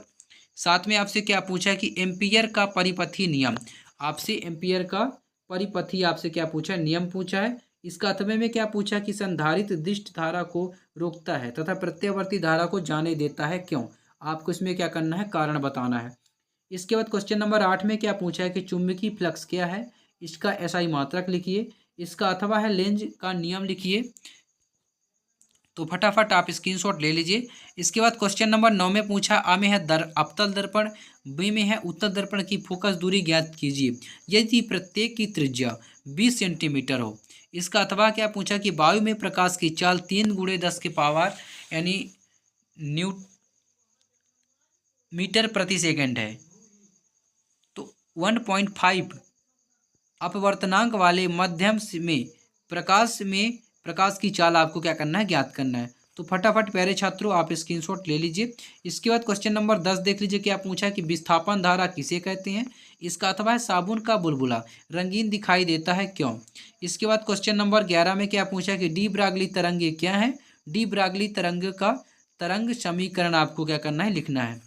7 में आपसे क्या पूछा है कि एम्पियर का परिपथी नियम, आपसे एम्पियर का परिपथी आपसे क्या पूछा है, नियम पूछा है। इसका अथवे में क्या पूछा कि संधारित्र दिष्ट धारा को रोकता है तथा प्रत्यावर्ती धारा को जाने देता है, क्यों। आपको इसमें क्या करना है, कारण बताना है। इसके बाद क्वेश्चन नंबर 8 में क्या पूछा है कि चुंबकीय फ्लक्स क्या है, इसका एसआई मात्रक लिखिए। इसका अथवा है लेंज का नियम लिखिए। तो फटाफट आप स्क्रीनशॉट ले लीजिए। इसके बाद क्वेश्चन नंबर 9 में पूछा आ में है अवतल दर्पण, बी में है उत्तल दर्पण की फोकस दूरी ज्ञात कीजिए यदि प्रत्येक की त्रिज्या 20 सेंटीमीटर हो। इसका अथवा क्या पूछा कि वायु में प्रकाश की चाल 3 × 10 यानी मीटर प्रति सेकंड है। तो 1.5 अपवर्तनांक वाले मध्यम में प्रकाश की चाल आपको क्या करना है, ज्ञात करना है। तो फटाफट प्यारे छात्रों आप स्क्रीनशॉट ले लीजिए। इसके बाद क्वेश्चन नंबर 10 देख लीजिए। क्या पूछा कि विस्थापन धारा किसे कहते हैं। इसका अथवा है साबुन का बुलबुला रंगीन दिखाई देता है, क्यों। इसके बाद क्वेश्चन नंबर 11 में क्या पूछा कि डी ब्रागली तरंग क्या है। डी ब्रागली तरंग का तरंग समीकरण आपको क्या करना है, लिखना है।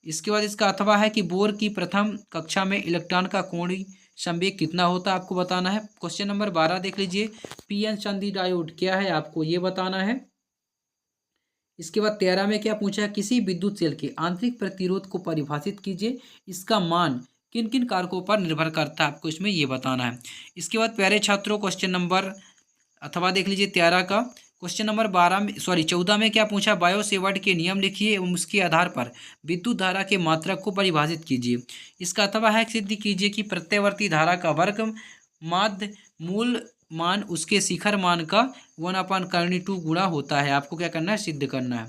इसके बाद इसका अथवा है कि बोर की प्रथम कक्षा में इलेक्ट्रॉन का कोणीय संवेग कितना होता है, आपको बताना है। क्वेश्चन नंबर 12 देख लीजिए। पीएन संधि डायोड क्या है, आपको ये बताना है। इसके बाद 13 में क्या पूछा है, किसी विद्युत सेल के आंतरिक प्रतिरोध को परिभाषित कीजिए, इसका मान किन किन कारकों पर निर्भर करता है, आपको इसमें ये बताना है। इसके बाद प्यारे छात्रों क्वेश्चन नंबर अथवा देख लीजिए 13 का क्वेश्चन नंबर 14 में क्या पूछा, बायो सेवर्ट के नियम लिखिए एवं उसके आधार पर विद्युत धारा के मात्रक को परिभाषित कीजिए। इसका अथवा है सिद्ध कीजिए कि प्रत्यावर्ती धारा का वर्ग माध्य मूल मान उसके शिखर मान का 1/√2 गुणा होता है, आपको क्या करना है, सिद्ध करना है।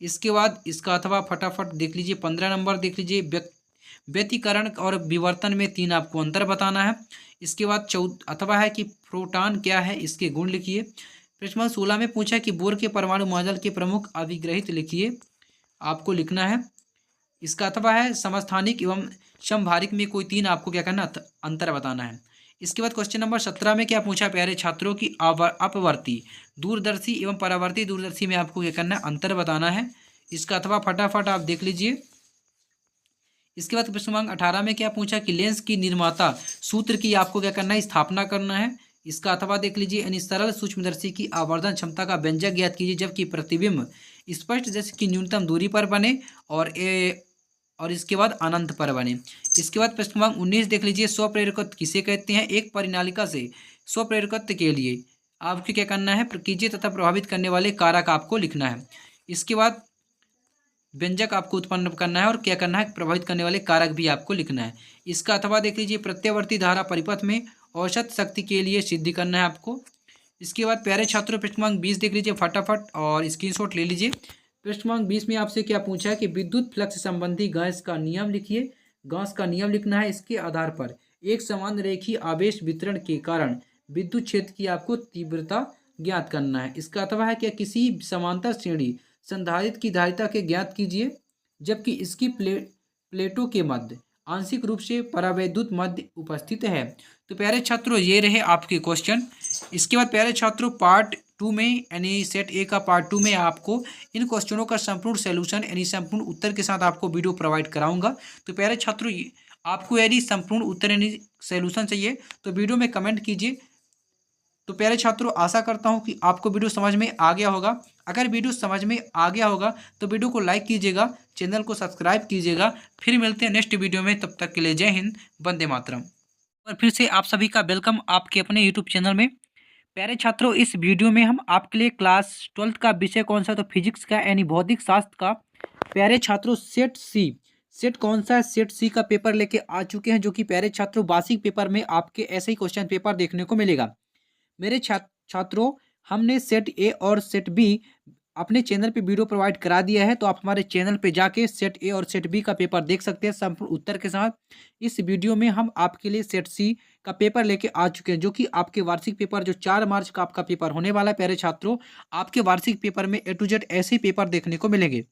इसके बाद इसका अथवा फटाफट देख लीजिए 15 नंबर देख लीजिए। व्यतिकरण और विवर्तन में 3 आपको अंतर बताना है। इसके बाद अथवा है कि प्रोटॉन क्या है, इसके गुण लिखिए। प्रश्न नंबर 16 में पूछा कि बोर के परमाणु मॉडल के प्रमुख अभिग्रहित लिखिए, आपको लिखना है। इसका अथवा है समस्थानिक एवं समभारिक में कोई 3 आपको क्या करना, अंतर बताना है। इसके बाद क्वेश्चन नंबर 17 में क्या पूछा प्यारे छात्रों की अपवर्ती दूरदर्शी एवं परावर्ती दूरदर्शी में आपको क्या करना है, अंतर बताना है। इसका अथवा फटाफट आप देख लीजिए। इसके बाद प्रश्न नंबर 18 में क्या पूछा कि लेंस की निर्माता सूत्र की आपको क्या करना है, स्थापना करना है। इसका अथवा देख लीजिए। यानी सरल सूक्ष्मदर्शी की आवर्धन क्षमता का व्यंजक ज्ञात कीजिए जबकि प्रतिबिंब स्पष्ट जैसे कि न्यूनतम दूरी पर बने और इसके बाद अनंत पर बने। इसके बाद प्रश्न नंबर 19 देख लीजिए। स्वप्रेरकत्व किसे कहते हैं। एक परिनालिका से स्वप्रेरकत्व के लिए आपको क्या करना है, कीजिए तथा प्रभावित करने वाले कारक आपको लिखना है। इसके बाद व्यंजक आपको उत्पन्न करना है और क्या करना है, प्रभावित करने वाले कारक भी आपको लिखना है। इसका अथवा देख लीजिए। प्रत्यावर्ती धारा परिपथ में औसत शक्ति के लिए सिद्धि करना है आपको। इसके बाद प्यारे छात्रों प्रश्न नंबर 20 देख लीजिए फटाफट और स्क्रीनशॉट ले लीजिए। प्रश्न नंबर 20 में आपसे क्या पूछा है कि विद्युत फ्लक्स संबंधी गॉस का नियम लिखिए। गॉस का नियम लिखना है। इसके आधार पर एक समान रेखीय आवेश वितरण के कारण विद्युत क्षेत्र की आपको तीव्रता ज्ञात करना है। इसका अथवा है कि किसी समांतर श्रेणी संधारित्र की धारिता के ज्ञात कीजिए जबकि इसकी प्लेटों के मध्य आंशिक रूप से परावैद्युत मध्य उपस्थित है। तो प्यारे छात्रों ये रहे आपके क्वेश्चन। इसके बाद प्यारे छात्रों पार्ट 2 में यानी सेट ए का पार्ट 2 में आपको इन क्वेश्चनों का संपूर्ण सॉल्यूशन यानी संपूर्ण उत्तर के साथ आपको वीडियो प्रोवाइड कराऊंगा। तो प्यारे छात्रों आपको यदि संपूर्ण उत्तर यानी सॉल्यूशन चाहिए तो वीडियो में कमेंट कीजिए। तो प्यारे छात्रों आशा करता हूं कि आपको वीडियो समझ में आ गया होगा। अगर वीडियो समझ में आ गया होगा तो वीडियो को लाइक कीजिएगा, चैनल को सब्सक्राइब कीजिएगा। फिर मिलते हैं नेक्स्ट वीडियो में, तब तक के लिए जय हिंद, वंदे मातरम। और फिर से आप सभी का वेलकम आपके अपने यूट्यूब चैनल में। प्यारे छात्रों इस वीडियो में हम आपके लिए क्लास 12 का विषय कौन सा, तो फिजिक्स का यानी भौतिक शास्त्र का प्यारे छात्रों सेट कौन सा है, सेट सी का पेपर लेके आ चुके हैं, जो कि प्यारे छात्रों वार्षिक पेपर में आपके ऐसे ही क्वेश्चन पेपर देखने को मिलेगा। मेरे छात्रों हमने सेट ए और सेट बी अपने चैनल पे वीडियो प्रोवाइड करा दिया है, तो आप हमारे चैनल पे जाके सेट ए और सेट बी का पेपर देख सकते हैं संपूर्ण उत्तर के साथ। इस वीडियो में हम आपके लिए सेट सी का पेपर लेके आ चुके हैं, जो कि आपके वार्षिक पेपर जो 4 मार्च का आपका पेपर होने वाला है प्यारे छात्रों, आपके वार्षिक पेपर में ए टू जेड ऐसे पेपर देखने को मिलेंगे।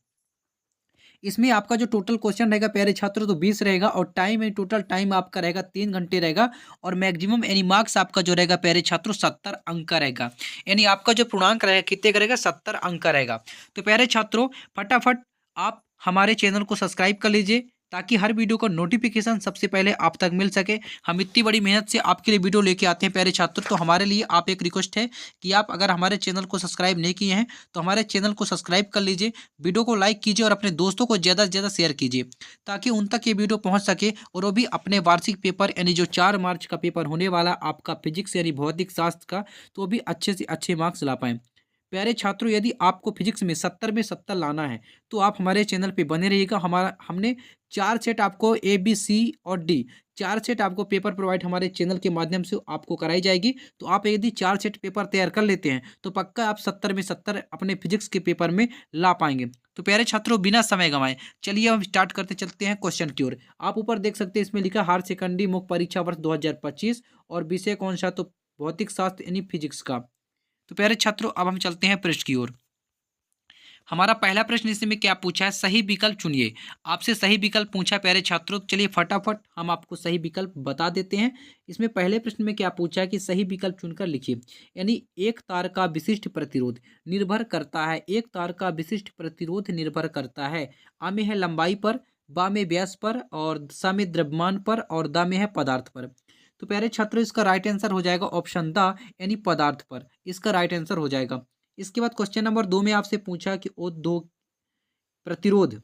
इसमें आपका जो टोटल क्वेश्चन रहेगा प्यारे छात्रों तो 20 रहेगा और टाइम है, टोटल टाइम आपका रहेगा 3 घंटे रहेगा और मैक्सिमम यानी मार्क्स आपका जो रहेगा प्यारे छात्रों 70 अंक का रहेगा। यानी आपका जो पूर्णांक रहेगा कितने का रहेगा, 70 अंक का रहेगा। तो प्यारे छात्रों फटाफट आप हमारे चैनल को सब्सक्राइब कर लीजिए ताकि हर वीडियो का नोटिफिकेशन सबसे पहले आप तक मिल सके। हम इतनी बड़ी मेहनत से आपके लिए वीडियो लेके आते हैं प्यारे छात्र, तो हमारे लिए आप एक रिक्वेस्ट है कि आप अगर हमारे चैनल को सब्सक्राइब नहीं किए हैं तो हमारे चैनल को सब्सक्राइब कर लीजिए, वीडियो को लाइक कीजिए और अपने दोस्तों को ज़्यादा से ज़्यादा शेयर कीजिए ताकि उन तक ये वीडियो पहुँच सके और वो भी अपने वार्षिक पेपर यानी जो 4 मार्च का पेपर होने वाला आपका फिजिक्स यानी भौतिक शास्त्र का, तो वो भी अच्छे से अच्छे मार्क्स ला पाएँ। प्यारे छात्रों यदि आपको फिजिक्स में 70 लाना है तो आप हमारे चैनल पे बने रहिएगा। हमने 4 सेट आपको ए बी सी और डी 4 सेट आपको पेपर प्रोवाइड हमारे चैनल के माध्यम से आपको कराई जाएगी। तो आप यदि 4 सेट पेपर तैयार कर लेते हैं तो पक्का आप 70 अपने फिजिक्स के पेपर में ला पाएंगे। तो प्यारे छात्रों बिना समय गंवाए चलिए हम स्टार्ट करते चलते हैं क्वेश्चन की ओर। आप ऊपर देख सकते हैं इसमें लिखा हायर सेकेंडरी मुख्य परीक्षा वर्ष 2025 और विषय कौन सा, तो भौतिक शास्त्र यानी फिजिक्स का। तो प्यारे छात्रों अब हम चलते हैं पृष्ठ की ओर। हमारा पहला प्रश्न इसमें क्या पूछा है, सही विकल्प चुनिए। आपसे सही विकल्प पूछा प्यारे छात्रों, तो चलिए फटाफट हम आपको सही विकल्प बता देते हैं। इसमें पहले प्रश्न में क्या पूछा है कि सही विकल्प चुनकर लिखिए। यानी एक तार का विशिष्ट प्रतिरोध निर्भर करता है, एक तार का विशिष्ट प्रतिरोध निर्भर करता है। आ में है लंबाई पर, बा में व्यास पर और सा में द्रव्यमान पर और दा में है पदार्थ पर। तो प्यारे छात्रों इसका राइट आंसर हो जाएगा ऑप्शन द यानी पदार्थ पर, इसका राइट आंसर हो जाएगा। इसके बाद क्वेश्चन नंबर 2 में आपसे पूछा कि ओ दो प्रतिरोध,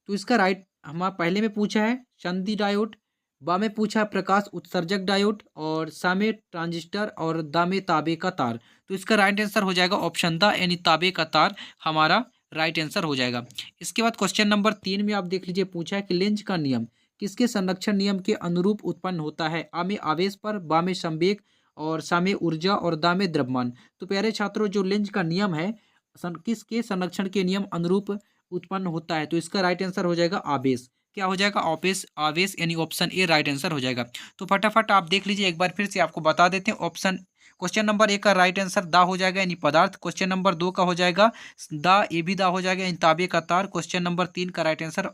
तो इसका राइट हम पहले में पूछा है संधि डायोड, बा में पूछा है प्रकाश उत्सर्जक डायोड और सा में ट्रांजिस्टर और दा में तांबे का तार। तो इसका राइट आंसर हो जाएगा ऑप्शन द यानी तांबे का तार हमारा राइट आंसर हो जाएगा। इसके बाद क्वेश्चन नंबर 3 में आप देख लीजिए पूछा है कि लेंज का नियम किसके संरक्षण नियम के अनुरूप उत्पन्न होता है। आ में आवेश पर, बा में संवेग और सा में ऊर्जा और दा में द्रव्यमान। तो प्यारे छात्रों जो लेंज का नियम है किसके संरक्षण के नियम अनुरूप उत्पन्न होता है, तो इसका राइट आंसर हो जाएगा आवेश। क्या हो जाएगा, आवेश, आवेश यानी ऑप्शन ए राइट आंसर हो जाएगा। तो फटाफट आप देख लीजिए, एक बार फिर से आपको बता देते हैं। ऑप्शन क्वेश्चन नंबर 1 का राइट आंसर दा हो जाएगा यानी पदार्थ। क्वेश्चन नंबर 2 का हो जाएगा दा, ए भी दा हो जाएगा यानी तांबे का तार। क्वेश्चन नंबर 3 का राइट आंसर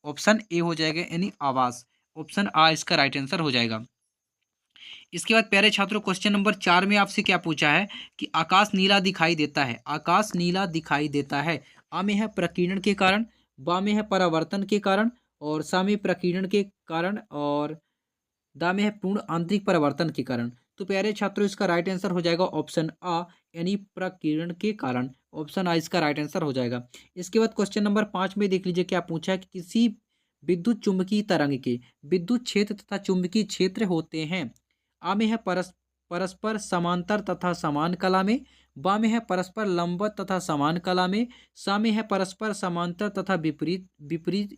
ऑप्शन ए हो जाएगा यानी आवास। ऑप्शन आ इसका राइट आंसर हो जाएगा। इसके बाद प्यारे छात्रों क्वेश्चन नंबर 4 में आपसे क्या पूछा है कि आकाश नीला दिखाई देता है, आकाश नीला दिखाई देता है। आ में है प्रकीर्णन के कारण, बा में है परावर्तन के कारण और सा में प्रकीर्णन के कारण और दा में है पूर्ण आंतरिक परावर्तन के कारण। तो प्यारे छात्रों इसका राइट आंसर हो जाएगा ऑप्शन आ यानी प्रकीर्णन के कारण। ऑप्शन आ इसका राइट आंसर हो जाएगा। इसके बाद क्वेश्चन नंबर 5 में देख लीजिए क्या पूछा है कि किसी विद्युत चुम्बकीय तरंग के विद्युत क्षेत्र तथा चुंबकीय क्षेत्र होते हैं। आ में है परस्पर समांतर तथा समान कला में, बा में है परस्पर लंबवत तथा समान कला में, सा में है परस्पर समांतर तथा विपरीत विपरीत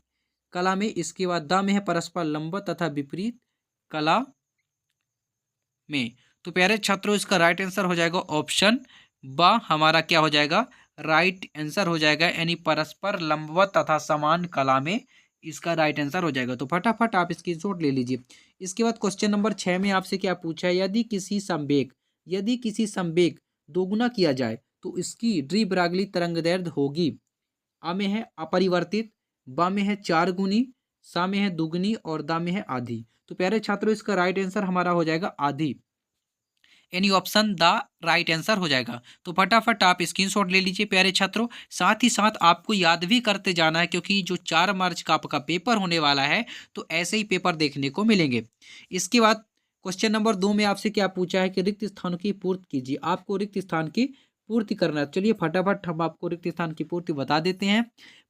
कला में, इसके बाद दा में है परस्पर लंबवत तथा विपरीत कला में। तो प्यारे छात्रों इसका राइट आंसर हो जाएगा ऑप्शन बा हमारा क्या हो जाएगा, राइट आंसर हो जाएगा यानी परस्पर लंबवत तथा समान कला में, इसका राइट आंसर हो जाएगा। तो फटाफट आप स्क्रीनशॉट ले लीजिए। इसके बाद क्वेश्चन नंबर 6 में आपसे क्या पूछा है, यदि किसी संवेग दोगुना किया जाए तो इसकी डी ब्रागली तरंगदैर्ध्य होगी। आ में है अपरिवर्तित, बा में है 4 गुनी, सा में है दुगनी और दा में है आधी। तो प्यारे छात्रों इसका राइट आंसर हमारा हो जाएगा आधी यानी ऑप्शन द राइट आंसर हो जाएगा। तो फटाफट आप स्क्रीनशॉट ले लीजिए प्यारे छात्रों। साथ ही साथ आपको याद भी करते जाना है क्योंकि जो 4 मार्च का आपका पेपर होने वाला है तो ऐसे ही पेपर देखने को मिलेंगे। इसके बाद क्वेश्चन नंबर 2 में आपसे क्या पूछा है कि रिक्त स्थान की पूर्ति कीजिए। आपको रिक्त स्थान की पूर्ति करना है। चलिए फटाफट हम आपको रिक्त स्थान की पूर्ति बता देते हैं।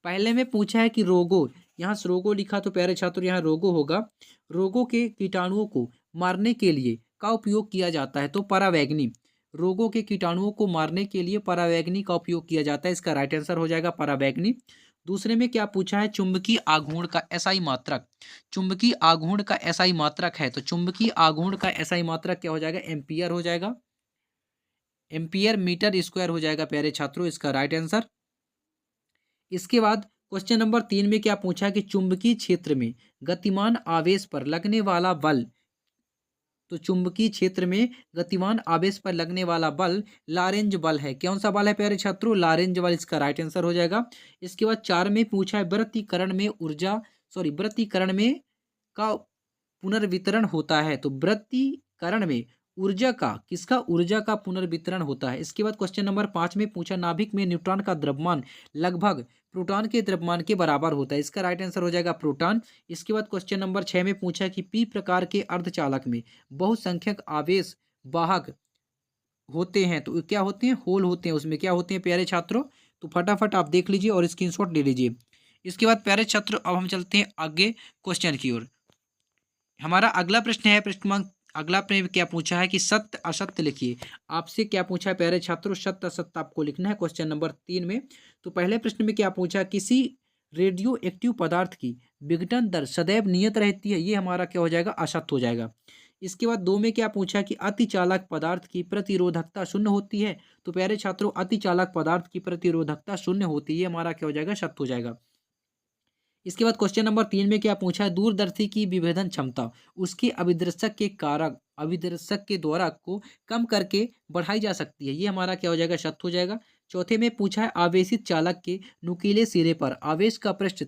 पहले में पूछा है कि रोगो, यहाँ से रोगो लिखा तो प्यारे छात्रों यहाँ रोगो होगा। रोगों के कीटाणुओं को मारने के लिए का उपयोग किया जाता है, तो परावैगनी। रोगों के कीटाणुओं को मारने के लिए परावैगनी का उपयोग किया जाता है, इसका राइट आंसर हो जाएगा परावैगनी। दूसरे में क्या पूछा है, चुंबकीय आघूर्ण का एसआई मात्रक। चुंबकीय आघूर्ण का एसआई मात्रक है, तो चुंबकीय आघूर्ण का एसआई मात्रक क्या हो जाएगा, एम्पियर हो जाएगा। एम्पियर मीटर स्क्वायर हो जाएगा प्यारे छात्रों, इसका राइट आंसर। इसके बाद क्वेश्चन नंबर 3 में क्या पूछा कि चुंबकीय क्षेत्र में गतिमान आवेश पर लगने वाला बल तो चुंबकीय क्षेत्र में गतिमान आवेश पर लगने वाला बल लारेंज बल है। कौन सा बल है प्यारे छात्रों? लारेंज बल इसका राइट आंसर हो जाएगा। इसके बाद 4 में पूछा है व्रतीकरण में का पुनर्वितरण होता है। तो व्रतीकरण में ऊर्जा का पुनर्वितरण होता है। इसके बाद क्वेश्चन नंबर 5 में पूछा नाभिक में न्यूट्रॉन का द्रव्यमान लगभग प्रोटॉन के द्रव्यमान के बराबर होता है। इसका राइट आंसर हो जाएगा प्रोटॉन। इसके बाद क्वेश्चन नंबर 6 में पूछा कि पी प्रकार के अर्धचालक में बहुसंख्यक आवेश वाहक होते हैं। तो क्या होते हैं? होल होते हैं। उसमें क्या होते हैं प्यारे छात्रों? तो फटाफट आप देख लीजिए और स्क्रीनशॉट ले लीजिए। इसके बाद प्यारे छात्रों अब हम चलते हैं आगे क्वेश्चन की ओर। हमारा अगला प्रश्न है प्रश्न क्रमांक अगला प्रश्न क्या पूछा है कि सत्य असत्य लिखिए। आपसे क्या पूछा है प्यारे छात्रों? सत्य असत्य आपको लिखना है क्वेश्चन नंबर 3 में। तो पहले प्रश्न में क्या पूछा? किसी रेडियो एक्टिव पदार्थ की विघटन दर सदैव नियत रहती है। ये हमारा क्या हो जाएगा? असत्य हो जाएगा। इसके बाद 2 में क्या पूछा कि अतिचालक पदार्थ की प्रतिरोधकता शून्य होती है। तो प्यारे छात्रों अतिचालक पदार्थ की प्रतिरोधकता शून्य होती है, हमारा क्या हो जाएगा? सत्य हो जाएगा। इसके बाद क्वेश्चन नंबर 3 में क्या पूछा है? दूरदर्शी की विभेदन क्षमता उसके अभिदर्शक के द्वारा को कम करके बढ़ाई जा सकती है। ये हमारा क्या हो जाएगा? सत्य हो जाएगा। चौथे में पूछा है आवेशित चालक के नुकीले सिरे पर आवेश का पृष्ठ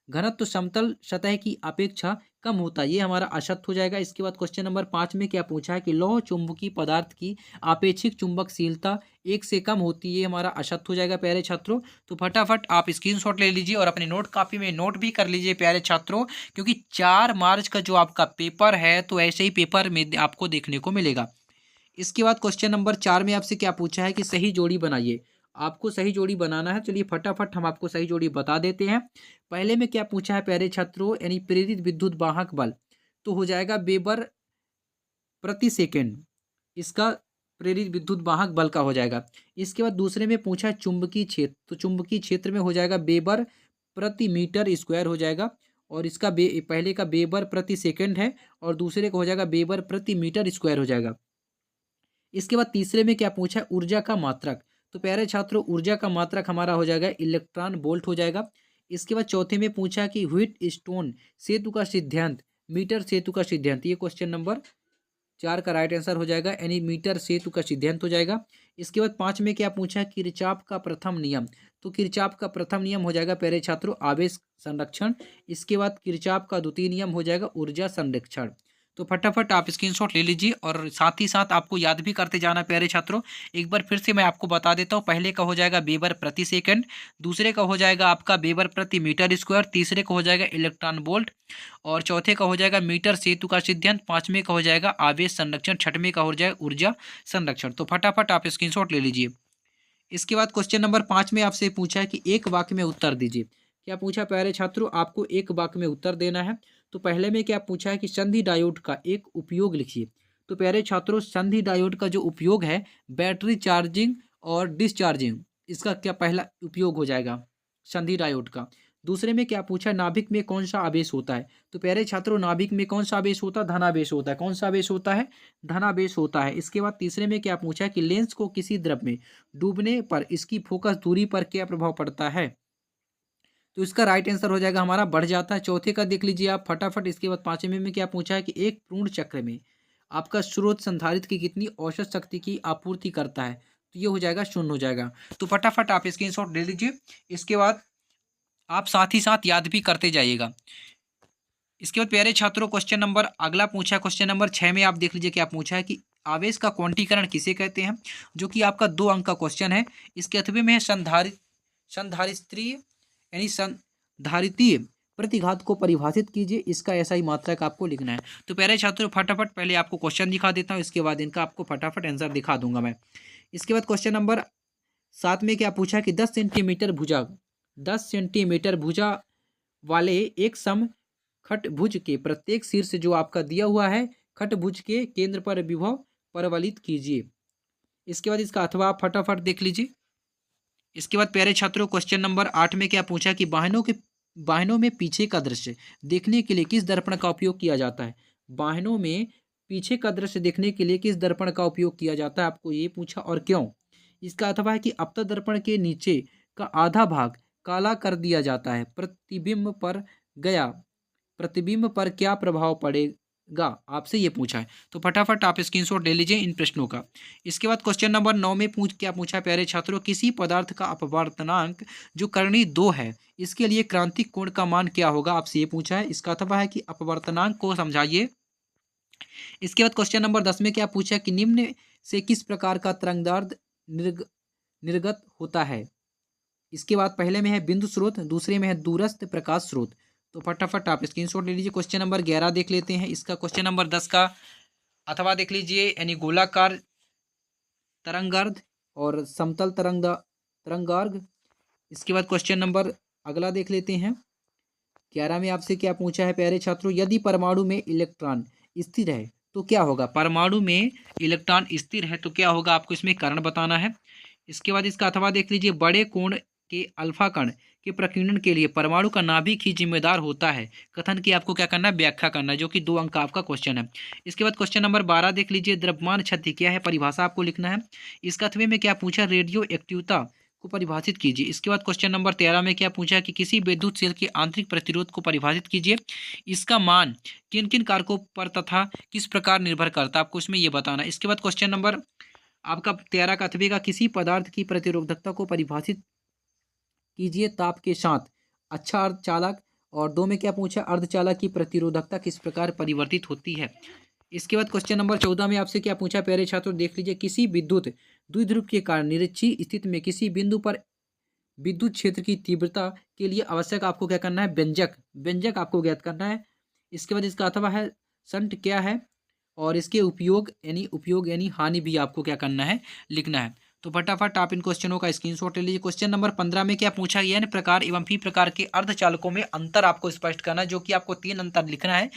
घनत्व समतल सतह की अपेक्षा कम होता है। ये हमारा असत्य हो जाएगा। इसके बाद क्वेश्चन नंबर 5 में क्या पूछा है कि लौह चुंबकीय पदार्थ की आपेक्षिक चुंबकशीलता 1 से कम होती है। ये हमारा असत्य हो जाएगा प्यारे छात्रों। तो फटाफट आप स्क्रीनशॉट ले लीजिए और अपने नोट कॉपी में नोट भी कर लीजिए प्यारे छात्रों, क्योंकि 4 मार्च का जो आपका पेपर है तो ऐसे ही पेपर में आपको देखने को मिलेगा। इसके बाद क्वेश्चन नंबर 4 में आपसे क्या पूछा है कि सही जोड़ी बनाइए। आपको सही जोड़ी बनाना है। चलिए फटाफट हम आपको सही जोड़ी बता देते हैं। पहले में क्या पूछा है प्यारे छात्रों? यानी प्रेरित विद्युत वाहक बल तो हो जाएगा वेबर प्रति सेकेंड। इसका प्रेरित विद्युत वाहक बल का हो जाएगा। इसके बाद दूसरे में पूछा है चुंबकीय क्षेत्र, तो चुंबकीय क्षेत्र में हो जाएगा वेबर प्रति मीटर स्क्वायर हो जाएगा। और इसका पहले का वेबर प्रति सेकंड है और दूसरे का हो जाएगा वेबर प्रति मीटर स्क्वायर हो जाएगा। इसके बाद तीसरे में क्या पूछा है? ऊर्जा का मात्रक। तो प्यारे छात्रों ऊर्जा का मात्रक हमारा हो जाएगा इलेक्ट्रॉन वोल्ट हो जाएगा। इसके बाद चौथे में पूछा कि व्हीट स्टोन सेतु का सिद्धांत मीटर सेतु का सिद्धांत। ये क्वेश्चन नंबर 4 का राइट आंसर हो जाएगा, यानी मीटर सेतु का सिद्धांत हो जाएगा। इसके बाद 5 में क्या पूछा है? किरचॉफ का प्रथम नियम। तो किरचॉफ का प्रथम नियम हो जाएगा प्यारे छात्रों आवेश संरक्षण। इसके बाद किरचॉफ का द्वितीय नियम हो जाएगा ऊर्जा संरक्षण। तो फटाफट आप स्क्रीनशॉट ले लीजिए और साथ ही साथ आपको याद भी करते जाना प्यारे छात्रों। एक बार फिर से मैं आपको बता देता हूँ। पहले का हो जाएगा वेबर प्रति सेकंड, दूसरे का हो जाएगा आपका वेबर प्रति मीटर स्क्वायर, तीसरे का हो जाएगा इलेक्ट्रॉन वोल्ट और चौथे का हो जाएगा मीटर सेतु का सिद्धांत, पांचवें का हो जाएगा आवेश संरक्षण, छठवें का हो जाएगा ऊर्जा संरक्षण। तो फटाफट आप स्क्रीनशॉट ले लीजिए। इसके बाद क्वेश्चन नंबर 5 में आपसे पूछा है कि एक वाक्य में उत्तर दीजिए। क्या पूछा प्यारे छात्रों? आपको एक वाक्य में उत्तर देना है। तो पहले में क्या पूछा है कि संधि डायोड का एक उपयोग लिखिए। तो प्यारे छात्रों संधि डायोड का जो उपयोग है बैटरी चार्जिंग और डिस्चार्जिंग, इसका क्या पहला उपयोग हो जाएगा संधि डायोड का। दूसरे में क्या पूछा? नाभिक में कौन सा आवेश होता है। तो प्यारे छात्रों नाभिक में कौन सा आवेश होता है? धनावेश होता है। कौन सा आवेश होता है? धनावेश होता है। इसके बाद तीसरे में क्या पूछा है कि लेंस को किसी द्रव में डूबने पर इसकी फोकस दूरी पर क्या प्रभाव पड़ता है। तो इसका राइट आंसर हो जाएगा हमारा बढ़ जाता है। चौथे का देख लीजिए आप फटाफट। इसके बाद पांचवें में क्या पूछा है कि एक पूर्ण चक्र में आपका स्रोत संधारित्र की कितनी औसत शक्ति की आपूर्ति करता है। तो ये हो जाएगा 0 हो जाएगा। तो फटाफट आप स्क्रीनशॉट ले लीजिए। इसके बाद आप साथ ही साथ याद भी करते जाइएगा। इसके बाद प्यारे छात्रों क्वेश्चन नंबर अगला पूछा क्वेश्चन नंबर 6 में आप देख लीजिए क्या पूछा है कि आवेश का क्वांटीकरण किसे कहते हैं, जो कि आपका 2 अंक का क्वेश्चन है। इसके अथवे में है संधारित्रीय यानी संधारितीय प्रतिघात को परिभाषित कीजिए। इसका ऐसा ही मात्रक आपको लिखना है। तो प्यारे छात्रों फटाफट पहले आपको क्वेश्चन दिखा देता हूँ, इसके बाद इनका आपको फटाफट आंसर दिखा दूंगा मैं। इसके बाद क्वेश्चन नंबर 7 में क्या पूछा कि 10 सेंटीमीटर भुजा वाले एक खटभुज के प्रत्येक शीर्ष जो आपका दिया हुआ है खटभुज के केंद्र पर विभव परवलित कीजिए। इसके बाद इसका अथवा आप फटाफट देख लीजिए। इसके बाद प्यारे छात्रों क्वेश्चन नंबर 8 में क्या पूछा कि वाहनों में पीछे का दृश्य देखने के लिए किस दर्पण का उपयोग किया जाता है। वाहनों में पीछे का दृश्य देखने के लिए किस दर्पण का उपयोग किया जाता है, आपको ये पूछा और क्यों। इसका अथवा है कि अपतल दर्पण के नीचे का आधा भाग काला कर दिया जाता है। प्रतिबिंब पर क्या प्रभाव आपसे ये पूछा है। तो फटाफट आप स्क्रीनशॉट ले लीजिए इन प्रश्नों का। इसके बाद क्वेश्चन नंबर 9 में क्या पूछा प्यारे छात्रों, किसी पदार्थ का अपवर्तनांक जो कर्णी 2 है, इसके लिए क्रांतिक कोण का मान क्या होगा, आपसे ये पूछा है। इसका अथवा है कि अपवर्तनांक को समझाइए। इसके बाद क्वेश्चन नंबर 10 में क्या पूछा कि निम्न से किस प्रकार का तरंगदार्ध निर्गत होता है। इसके बाद पहले में है बिंदु स्रोत, दूसरे में है दूरस्थ प्रकाश स्रोत। तो फटाफट आप स्क्रीनशॉट ले लीजिए। क्वेश्चन नंबर 11 देख लेते हैं। इसका क्वेश्चन नंबर 10 का अथवा देख लीजिए, यानी गोलाकार तरंगार्ध और समतल तरंगार्ध। इसके बाद क्वेश्चन नंबर अगला देख लेते हैं। 11 में आपसे क्या पूछा है प्यारे छात्रों, यदि परमाणु में इलेक्ट्रॉन स्थिर है तो क्या होगा। परमाणु में इलेक्ट्रॉन स्थिर है तो क्या होगा, आपको इसमें कारण बताना है। इसके बाद इसका अथवा देख लीजिए, बड़े कोण के अल्फा कण के प्रकीर्णन के लिए परमाणु का नाभिक ही जिम्मेदार होता है। कथन की आपको क्या करना है, व्याख्या करना है, जो कि 2 अंक का आपका क्वेश्चन है। इसके बाद क्वेश्चन नंबर 12 देख लीजिए, द्रव्यमान क्षति क्या है, परिभाषा आपको लिखना है। इसका अथवे में क्या पूछा, रेडियो एक्टिवता को परिभाषित कीजिए। इसके बाद क्वेश्चन नंबर 13 में क्या पूछा कि किसी विद्युत सेल के आंतरिक प्रतिरोध को परिभाषित कीजिए। इसका मान किन किन कारकों पर तथा किस प्रकार निर्भर करता है, आपको इसमें यह बताना है। इसके बाद क्वेश्चन नंबर आपका 13 का अथवे का किसी पदार्थ की प्रतिरोधकता को परिभाषित कीजिए ताप के साथ अच्छा अर्धचालक। और 2 में क्या पूछा, अर्धचालक की प्रतिरोधकता किस प्रकार परिवर्तित होती है। इसके बाद क्वेश्चन नंबर 14 में आपसे क्या पूछा प्यारे छात्रों, देख लीजिए, किसी विद्युत द्विध्रुव के कारण निरक्षीय स्थिति में किसी बिंदु पर विद्युत क्षेत्र की तीव्रता के लिए आवश्यक आपको क्या करना है, व्यंजक आपको ज्ञात करना है। इसके बाद इसका अथवा है संट क्या है, और इसके उपयोग यानी हानि भी आपको क्या करना है, लिखना है। तो फटाफट आप इन क्वेश्चनों का स्क्रीनशॉट ले लीजिए। क्वेश्चन नंबर 15 में क्या पूछा, एन प्रकार एवं पी प्रकार के अर्धचालकों में अंतर आपको स्पष्ट करना है, जो कि आपको 3 अंतर लिखना है।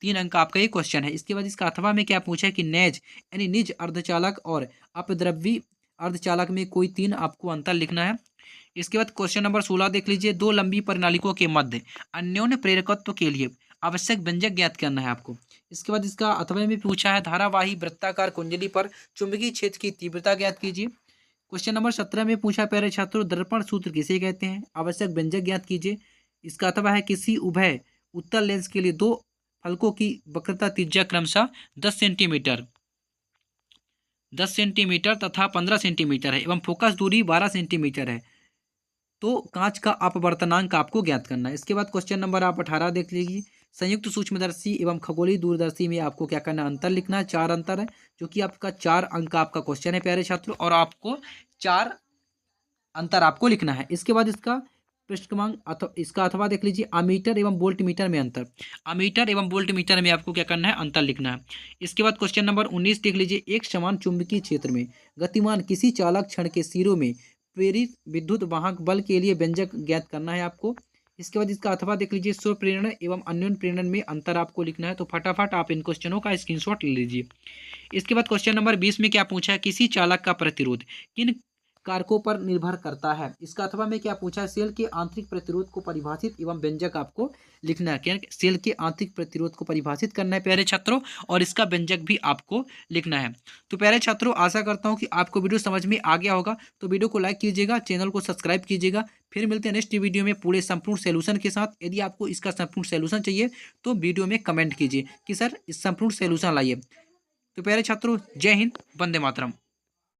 3 अंक का आपका ये क्वेश्चन है। इसके बाद इसका अथवा में क्या पूछा है कि नेज यानी निज अर्धचालक और अपद्रव्यी अर्धचालक में कोई 3 आपको अंतर लिखना है। इसके बाद क्वेश्चन नंबर 16 देख लीजिए, 2 लंबी परिनालिकों के मध्य अन्योन्य प्रेरकत्व के लिए आवश्यक व्यंजक ज्ञात करना है आपको। इसके बाद इसका अथवा में पूछा है, धारावाही वृत्ताकार कुंडली पर चुंबकीय क्षेत्र की तीव्रता ज्ञात कीजिए। क्वेश्चन नंबर 17 में पूछा प्यारे छात्रों, दर्पण सूत्र किसे कहते हैं, आवश्यक व्यंजक ज्ञात कीजिए। इसका अथवा है, किसी उभय उत्तल लेंस के लिए 2 फलकों की वक्रता त्रिज्या क्रमशः 10 सेंटीमीटर तथा 15 सेंटीमीटर है एवं फोकस दूरी 12 सेंटीमीटर है, तो कांच का अपवर्तनांक आपको ज्ञात करना है। इसके बाद क्वेश्चन नंबर आप 18 देख लीजिए, संयुक्त सूक्ष्मदर्शी एवं खगोलीय दूरदर्शी में आपको क्या करना है, अंतर लिखना है। 4 अंतर है, जो कि आपका 4 अंक का आपका क्वेश्चन है प्यारे छात्रों, और आपको 4 अंतर आपको लिखना है। इसके बाद इसका पृष्ठ क्रमांक इसका अथवा देख लीजिए, अमीटर एवं वोल्ट मीटर में अंतर। अमीटर एवं वोल्ट मीटर में आपको क्या करना है, अंतर लिखना है। इसके बाद क्वेश्चन नंबर 19 देख लीजिए, एक समान चुंबकीय क्षेत्र में गतिमान किसी चालक क्षण के सिरों में प्रेरित विद्युत वाहक बल के लिए व्यंजक ज्ञात करना है आपको। इसके बाद इसका अथवा देख लीजिए, स्व प्रेरण एवं अन्योन्य प्रेरण में अंतर आपको लिखना है। तो फटाफट आप इन क्वेश्चनों का स्क्रीनशॉट ले लीजिए। इसके बाद क्वेश्चन नंबर 20 में क्या पूछा है, किसी चालक का प्रतिरोध किन कारकों पर निर्भर करता है। इसका अथवा में क्या पूछा है, सेल के आंतरिक प्रतिरोध को परिभाषित एवं व्यंजक आपको लिखना है। क्या सेल के आंतरिक प्रतिरोध को परिभाषित करना है प्यारे छात्रों, और इसका व्यंजक भी आपको लिखना है। तो प्यारे छात्रों, आशा करता हूं कि आपको वीडियो समझ में आ गया होगा। तो वीडियो को लाइक कीजिएगा, चैनल को सब्सक्राइब कीजिएगा। फिर मिलते हैं नेक्स्ट वीडियो में पूरे संपूर्ण सोल्यूशन के साथ। यदि आपको इसका संपूर्ण सोल्यूशन चाहिए तो वीडियो में कमेंट कीजिए कि सर इस संपूर्ण सोल्यूशन लाइए। तो प्यारे छात्रों, जय हिंद, वंदे मातरम।